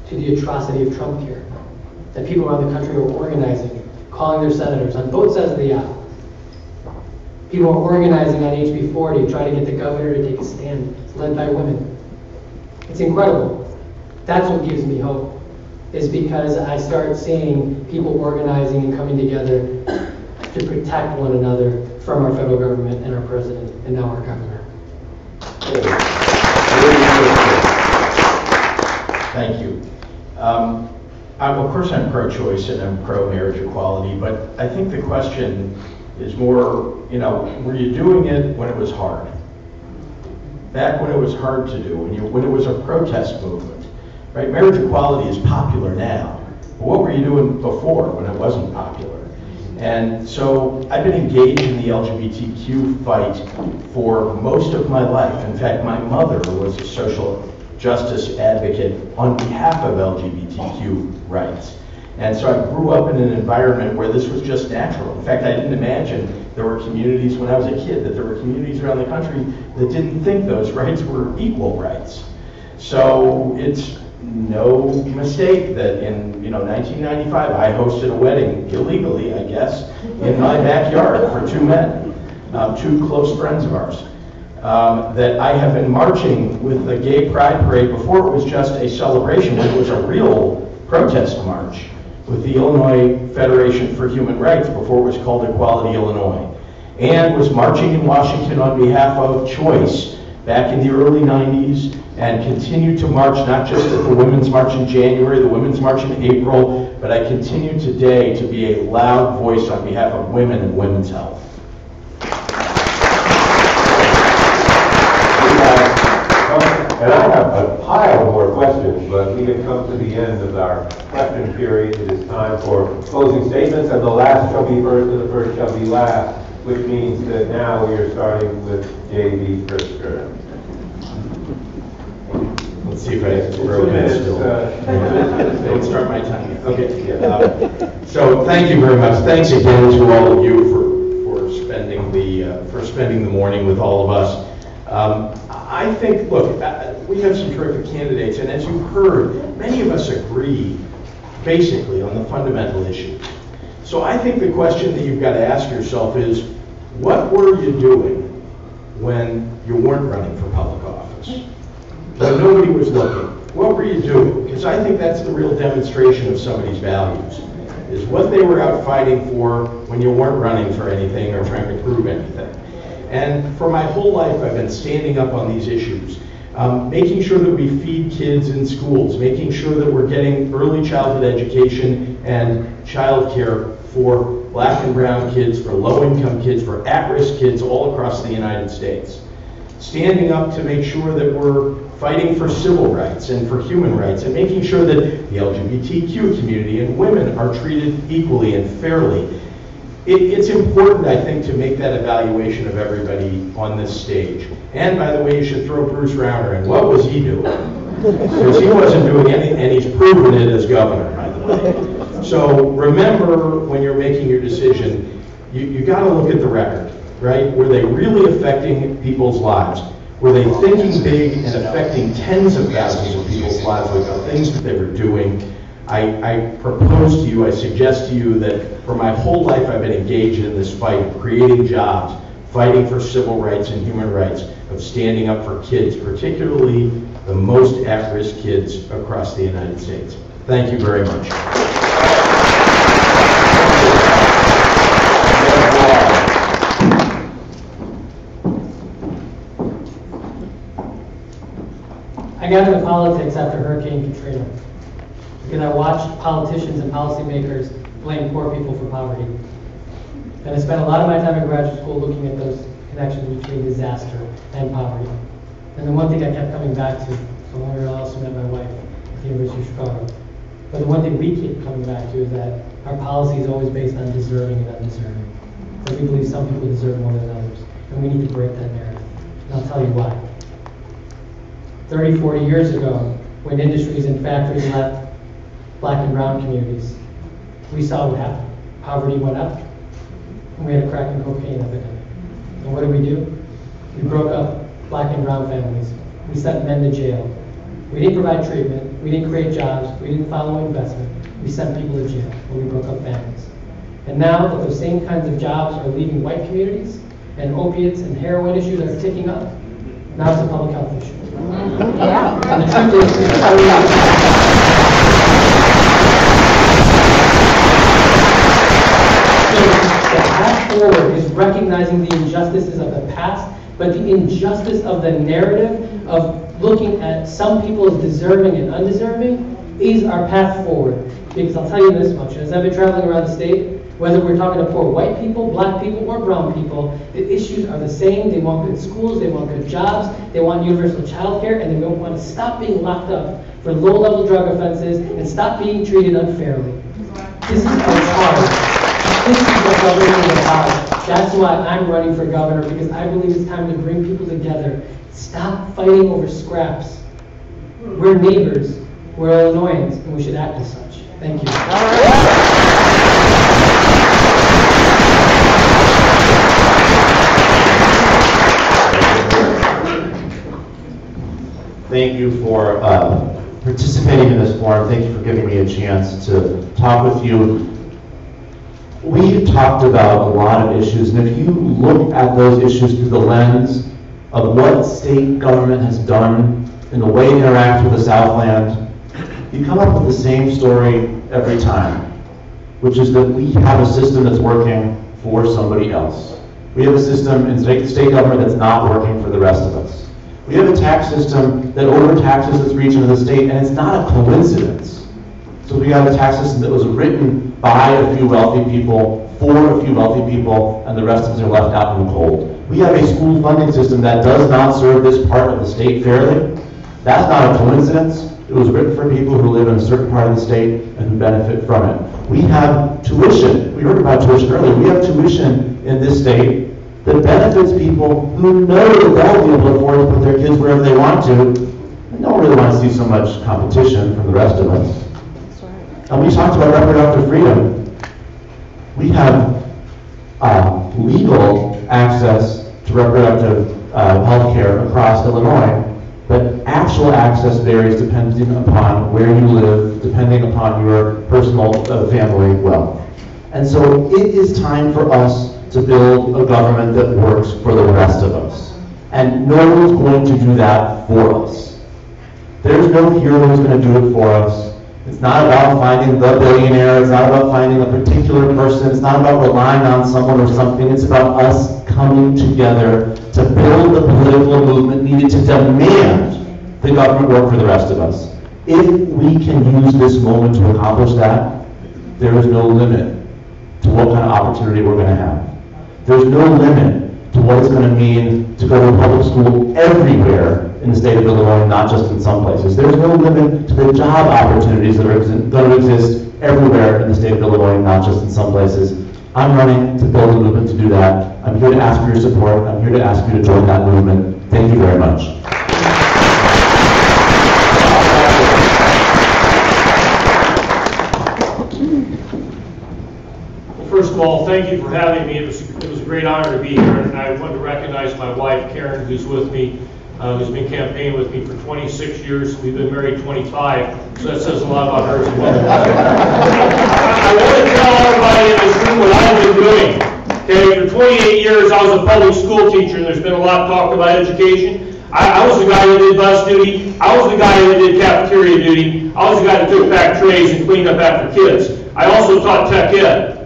to the atrocity of Trump care. That people around the country are organizing, calling their senators on both sides of the aisle. People are organizing on HB 40, trying to get the governor to take a stand. It's led by women. It's incredible. That's what gives me hope, is because I start seeing people organizing and coming together to protect one another from our federal government and our president and now our governor. Thank you. Of course I'm pro-choice and I'm pro-marriage equality, but I think the question is more, were you doing it when it was hard? Back when it was hard to do, when it was a protest movement, right? Marriage equality is popular now, but what were you doing before when it wasn't popular? And so I've been engaged in the LGBTQ fight for most of my life. In fact, my mother was a social justice advocate on behalf of LGBTQ rights. And so I grew up in an environment where this was just natural. In fact, I didn't imagine there were communities when I was a kid, that there were communities around the country that didn't think those rights were equal rights. So it's no mistake that in 1995 I hosted a wedding, illegally I guess, in my backyard for two men, two close friends of ours. That I have been marching with the Gay Pride Parade before it was just a celebration, when it was a real protest march with the Illinois Federation for Human Rights before it was called Equality Illinois, and was marching in Washington on behalf of Choice back in the early 90s, and continued to march not just at the Women's March in January, the Women's March in April, but I continue today to be a loud voice on behalf of women and women's health. And I have a pile more questions, but we have come to the end of our question period. It is time for closing statements, and the last shall be first and the first shall be last, which means that now we are starting with J.B. Pritzker. Let's see if I can throw it in still. Don't start my time. Okay. So thank you very much. Thanks again to all of you for spending the morning with all of us. I think, look, we have some terrific candidates, and as you've heard, many of us agree basically on the fundamental issue. So I think the question that you've got to ask yourself is, what were you doing when you weren't running for public office? When nobody was looking, what were you doing? Because I think that's the real demonstration of somebody's values, is what they were out fighting for when you weren't running for anything or trying to prove anything. And for my whole life, I've been standing up on these issues, making sure that we feed kids in schools, making sure that we're getting early childhood education and childcare for black and brown kids, for low-income kids, for at-risk kids all across the United States. Standing up to make sure that we're fighting for civil rights and for human rights, and making sure that the LGBTQ community and women are treated equally and fairly. It's important, I think, to make that evaluation of everybody on this stage. And by the way, you should throw Bruce Rauner in. What was he doing? Because he wasn't doing anything, and he's proven it as governor, by the way. So remember, when you're making your decision, you got to look at the record, right? Were they really affecting people's lives? Were they thinking big and affecting tens of thousands of people's lives with the things that they were doing? I propose to you, I suggest to you that for my whole life I've been engaged in this fight of creating jobs, fighting for civil rights and human rights, of standing up for kids, particularly the most at-risk kids across the United States. Thank you very much. I got into politics after Hurricane Katrina because I watched politicians and policymakers blame poor people for poverty. And I spent a lot of my time in graduate school looking at those connections between disaster and poverty. And the one thing I kept coming back to, so I also met my wife at the University of Chicago, but the one thing we keep coming back to is that our policy is always based on deserving and undeserving. That we believe some people deserve more than others, and we need to break that narrative. And I'll tell you why. 30, 40 years ago, when industries and factories left black and brown communities, we saw what happened. Poverty went up, and we had a crack and cocaine epidemic. And what did? We broke up black and brown families. We sent men to jail. We didn't provide treatment. We didn't create jobs. We didn't follow investment. We sent people to jail when we broke up families. And now that those same kinds of jobs are leaving white communities, and opiates and heroin issues are ticking up, now it's a public health issue. Yeah. And the truth is, the path forward is recognizing the injustices of the past, but the injustice of the narrative of looking at some people as deserving and undeserving is our path forward. Because I'll tell you this much, as I've been traveling around the state, whether we're talking to poor white people, black people, or brown people, the issues are the same. They want good schools, they want good jobs, they want universal child care, and they don't want to stop being locked up for low-level drug offenses and stop being treated unfairly. This is our cause. This is what government is about. That's why I'm running for governor, because I believe it's time to bring people together. Stop fighting over scraps. We're neighbors, we're Illinoisans, and we should act as such. Thank you. Thank you for participating in this forum. Thank you for giving me a chance to talk with you. We talked about a lot of issues, and if you look at those issues through the lens of what state government has done in the way it interacts with the Southland, you come up with the same story every time, which is that we have a system that's working for somebody else. We have a system in state government that's not working for the rest of us. We have a tax system that overtaxes this region of the state, and it's not a coincidence. So we have a tax system that was written by a few wealthy people, for a few wealthy people, and the rest of us are left out in the cold. We have a school funding system that does not serve this part of the state fairly. That's not a coincidence. It was written for people who live in a certain part of the state and who benefit from it. We have tuition. We heard about tuition earlier. We have tuition in this state that benefits people who know that they'll be able to afford to put their kids wherever they want to. And no one really wants to see so much competition from the rest of us. And we talked about reproductive freedom. We have legal access to reproductive health care across Illinois, but actual access varies depending upon where you live, depending upon your personal family wealth. And so it is time for us to build a government that works for the rest of us. And no one's going to do that for us. There's no hero who's going to do it for us. It's not about finding the billionaire. It's not about finding a particular person. It's not about relying on someone or something. It's about us coming together to build the political movement needed to demand the government work for the rest of us. If we can use this moment to accomplish that, there is no limit to what kind of opportunity we're going to have. There's no limit to what it's going to mean to go to public school everywhere in the state of Illinois, not just in some places. There's no limit to the job opportunities that are going to exist everywhere in the state of Illinois, not just in some places. I'm running to build a movement to do that. I'm here to ask for your support. I'm here to ask you to join that movement. Thank you very much. First of all, thank you for having me. It was a great honor to be here, and I want to recognize my wife, Karen, who's with me, who's been campaigning with me for 26 years. We've been married 25, so that says a lot about her as well. I want to tell everybody in this room what I've been doing. Okay, for 28 years, I was a public school teacher, and there's been a lot of talk about education. I was the guy that did bus duty. I was the guy that did cafeteria duty. I was the guy that took back trays and cleaned up after kids. I also taught tech ed.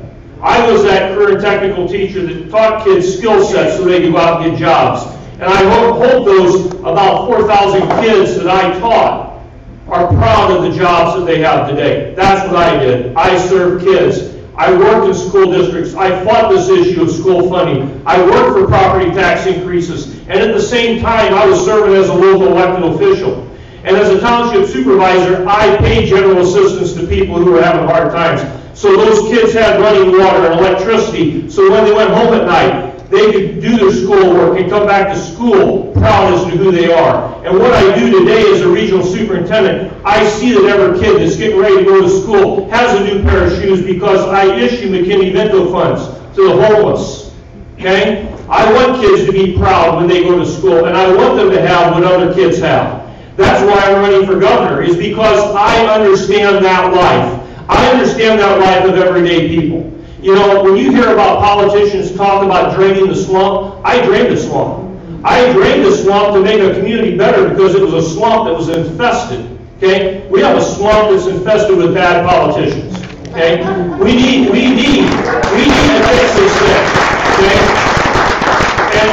I was that career technical teacher that taught kids skill sets so they could go out and get jobs. And I hope those about 4,000 kids that I taught are proud of the jobs that they have today. That's what I did. I served kids. I worked in school districts. I fought this issue of school funding. I worked for property tax increases. And at the same time, I was serving as a local elected official. And as a township supervisor, I paid general assistance to people who were having hard times. So those kids had running water and electricity, so when they went home at night, they could do their schoolwork and come back to school proud as to who they are. And what I do today as a regional superintendent, I see that every kid that's getting ready to go to school has a new pair of shoes because I issue McKinney-Vento funds to the homeless. Okay? I want kids to be proud when they go to school, and I want them to have what other kids have. That's why I'm running for governor, is because I understand that life. I understand that life of everyday people. You know, when you hear about politicians talk about draining the swamp, I drained the swamp. I drained the swamp to make a community better because it was a swamp that was infested. Okay? We have a swamp that's infested with bad politicians. Okay? We need to fix this thing. Okay?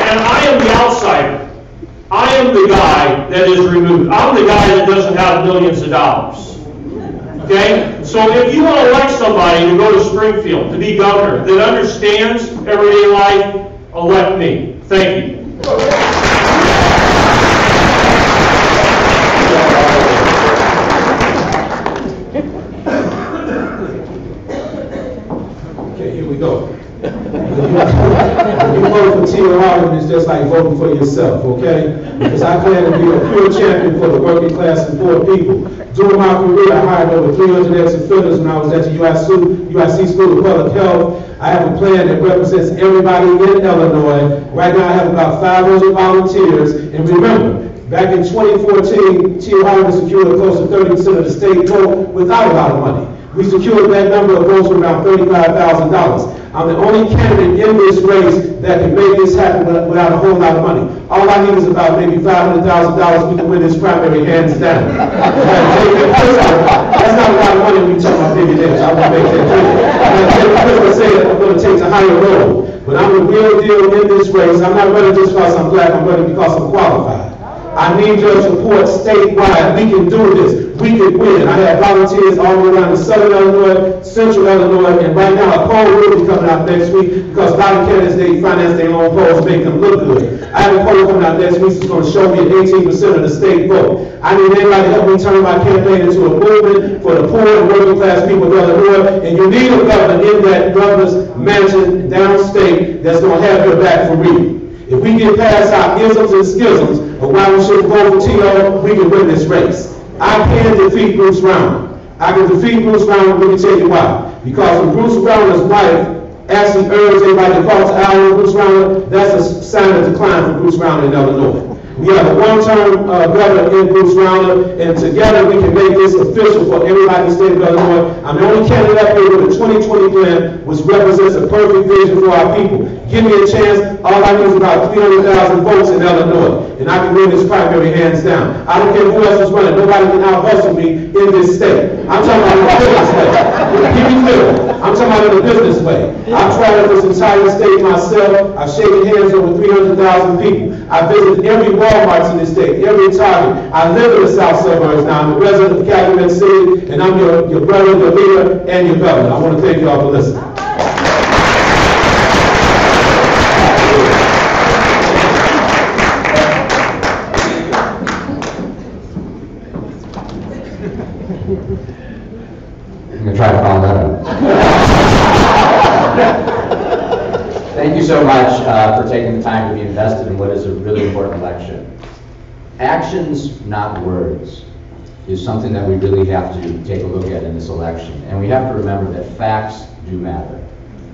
And I am the outsider. I am the guy that is removed. I'm the guy that doesn't have millions of dollars. Okay? So if you want to elect somebody to go to Springfield to be governor that understands everyday life, elect me. Thank you. Okay, here we go. When you vote for Tia Harlan, it's just like voting for yourself, okay? Because I plan to be a pure champion for the working class and poor people. During my career, I hired over 300 ex-offenders when I was at the UIC School of Public Health. I have a plan that represents everybody in Illinois. Right now, I have about 500 volunteers. And remember, back in 2014, Tia Harlan secured close to 30% of the state vote without a lot of money. We secured that number of votes for around $35,000. I'm the only candidate in this race that can make this happen without a whole lot of money. All I need is about maybe $500,000. We can win this primary hands down. That's not a lot of money when you talk about billionaires. I want to make that clear. I'm going to say that I'm going to take a higher road. But I'm the real deal in this race. I'm not running just because I'm black. I'm running because I'm qualified. I need your support statewide. We can do this. We can win. I have volunteers all the way around in Southern Illinois, Central Illinois, and right now a poll will be coming out next week because a lot of candidates, they finance their own polls to make them look good. I have a poll coming out next week that's going to show me 18% of the state vote. I need anybody to help me turn my campaign into a movement for the poor and working class people of Illinois, and you need a governor in that governor's mansion downstate that's going to have your back for real. If we get past our isms and schisms of why we should vote for Tito, we can win this race. I can defeat Bruce Rauner. I can defeat Bruce Rauner, let me tell you why. Because when Bruce Rauner's wife actually urged everybody to call to Iowa Bruce Rauner, that's a sign of decline for Bruce Rauner in Illinois. We have a one-term governor in Bruce Rauner, and together we can make this official for everybody in the state of Illinois. I'm the only candidate up here with a 2020 plan, which represents a perfect vision for our people. Give me a chance. All I need is about 300,000 votes in Illinois, and I can win this primary hands down. I don't care who else is running. Nobody can out-hustle me in this state. I'm talking about in the business way. Give me clear. I'm talking about in the business way. I've traveled this entire state myself. I've shaken hands with over 300,000 people. I've visited every Walmart's in this state, every Target. I live in the South Suburbs now. I'm a resident of the capital city, and I'm your brother, your leader, and your governor. I want to thank you all for listening. I'm going to try to follow that up. Thank you so much for taking the time to be invested in what is a really important election. Actions, not words, is something that we really have to take a look at in this election. And we have to remember that facts do matter.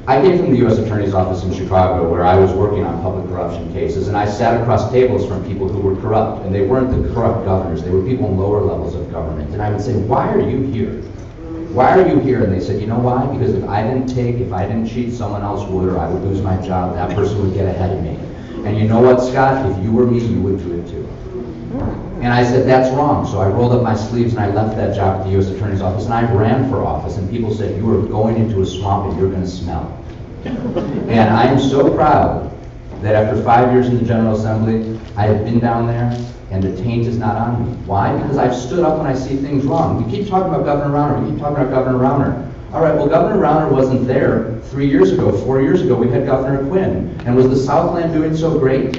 I came from the U.S. Attorney's Office in Chicago, where I was working on public corruption cases, and I sat across tables from people who were corrupt, and they weren't the corrupt governors, they were people in lower levels of government. And I would say, why are you here? Why are you here? And they said, you know why? Because if I didn't cheat, someone else would, or I would lose my job, that person would get ahead of me. And you know what, Scott? If you were me, you would do it too. And I said, that's wrong. So I rolled up my sleeves and I left that job at the U.S. Attorney's Office, and I ran for office, and people said, you are going into a swamp and you're going to smell. And I am so proud that after 5 years in the General Assembly, I have been down there, and the taint is not on me. Why? Because I've stood up when I see things wrong. We keep talking about Governor Rauner. We keep talking about Governor Rauner. All right, well, Governor Rauner wasn't there 3 years ago. 4 years ago, we had Governor Quinn. And was the Southland doing so great?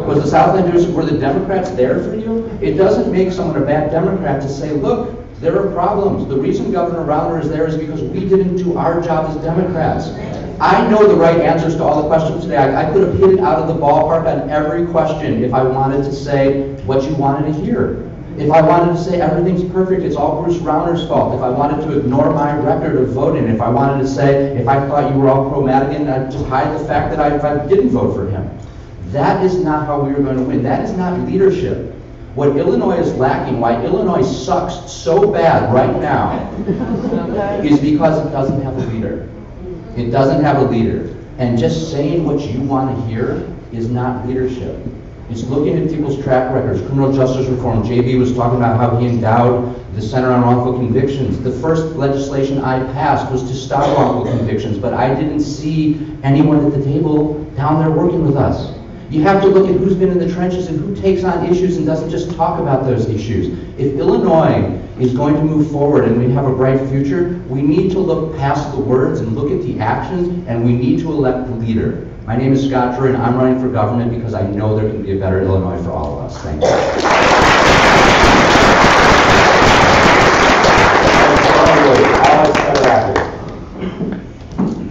Was the Southland doing so, were the Democrats there for you? It doesn't make someone a bad Democrat to say, look, there are problems. The reason Governor Rauner is there is because we didn't do our job as Democrats. I know the right answers to all the questions today. I could have hit it out of the ballpark on every question if I wanted to say what you wanted to hear. If I wanted to say everything's perfect, it's all Bruce Rauner's fault. If I wanted to ignore my record of voting, if I wanted to say, if I thought you were all pro-Madigan, I'd just hide the fact that I didn't vote for him. That is not how we are going to win. That is not leadership. What Illinois is lacking, why Illinois sucks so bad right now, is because it doesn't have a leader. It doesn't have a leader. And just saying what you want to hear is not leadership. It's looking at people's track records. Criminal justice reform. JB was talking about how he endowed the Center on Wrongful Convictions. The first legislation I passed was to stop wrongful convictions, but I didn't see anyone at the table down there working with us. You have to look at who's been in the trenches and who takes on issues and doesn't just talk about those issues. If Illinois is going to move forward and we have a bright future, we need to look past the words and look at the actions, and we need to elect the leader. My name is Scott Drury, and I'm running for government because I know there can be a better Illinois for all of us. Thank you.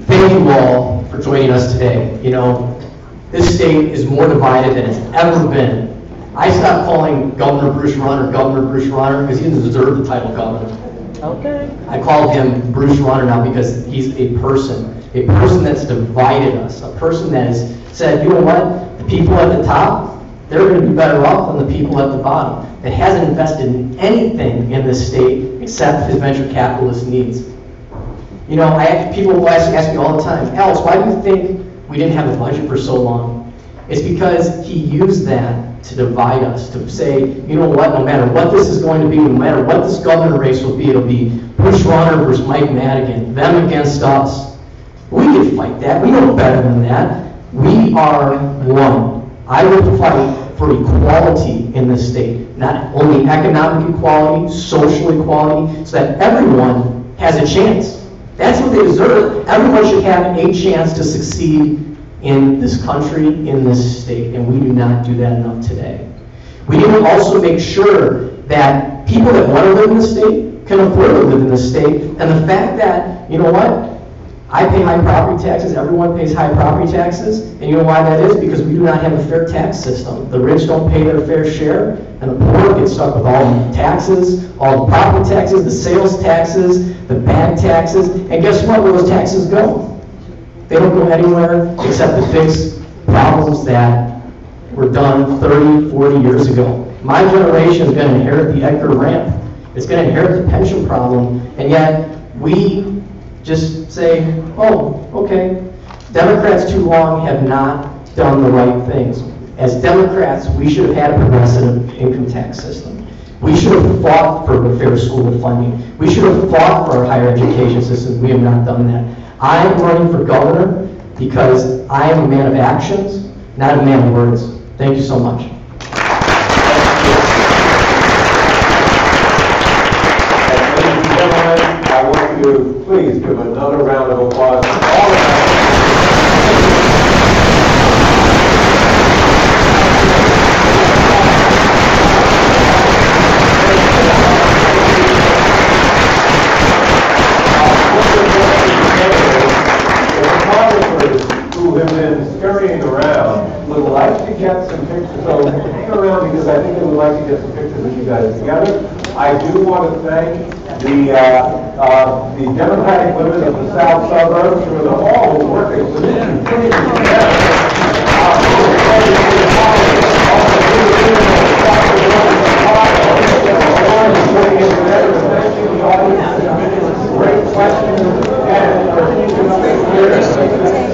Thank you all for joining us today. You know, this state is more divided than it's ever been. I stopped calling Governor Bruce Rauner because he doesn't deserve the title governor. Okay. I call him Bruce Rauner now because he's a person that's divided us, a person that has said, you know what, the people at the top, they're going to be better off than the people at the bottom, that hasn't invested in anything in this state except his venture capitalist needs. You know, people ask me all the time, Alex, why do you think we didn't have a budget for so long? It's because he used that to divide us, to say, you know what, no matter what this is going to be, no matter what this governor race will be, it'll be Bruce Rauner versus Mike Madigan, them against us. We can fight that. We know better than that. We are one. I will fight for equality in this state. Not only economic equality, social equality, so that everyone has a chance. That's what they deserve. Everyone should have a chance to succeed in this country, in this state, and we do not do that enough today. We need to also make sure that people that want to live in the state can afford to live in the state, and the fact that, you know what, I pay high property taxes, everyone pays high property taxes, and you know why that is? Because we do not have a fair tax system. The rich don't pay their fair share, and the poor get stuck with all the taxes, all the property taxes, the sales taxes, the bad taxes, and guess what, where those taxes go? They don't go anywhere except to fix problems that were done 30, 40 years ago. My generation is going to inherit the Edgar ramp. It's going to inherit the pension problem, and yet we just say, oh, okay. Democrats too long have not done the right things. As Democrats, we should have had a progressive income tax system. We should have fought for the fair school funding. We should have fought for our higher education system. We have not done that. I am running for governor because I am a man of actions, not a man of words. Thank you so much. I want you to please give another round of applause to all of us. The who have been scurrying around would like to get some pictures, so hang around because I think they would like to get some pictures of you guys together. I do want to thank the Democratic women of the South Suburbs for all the work they've put in putting together. Great questions and for keeping us here.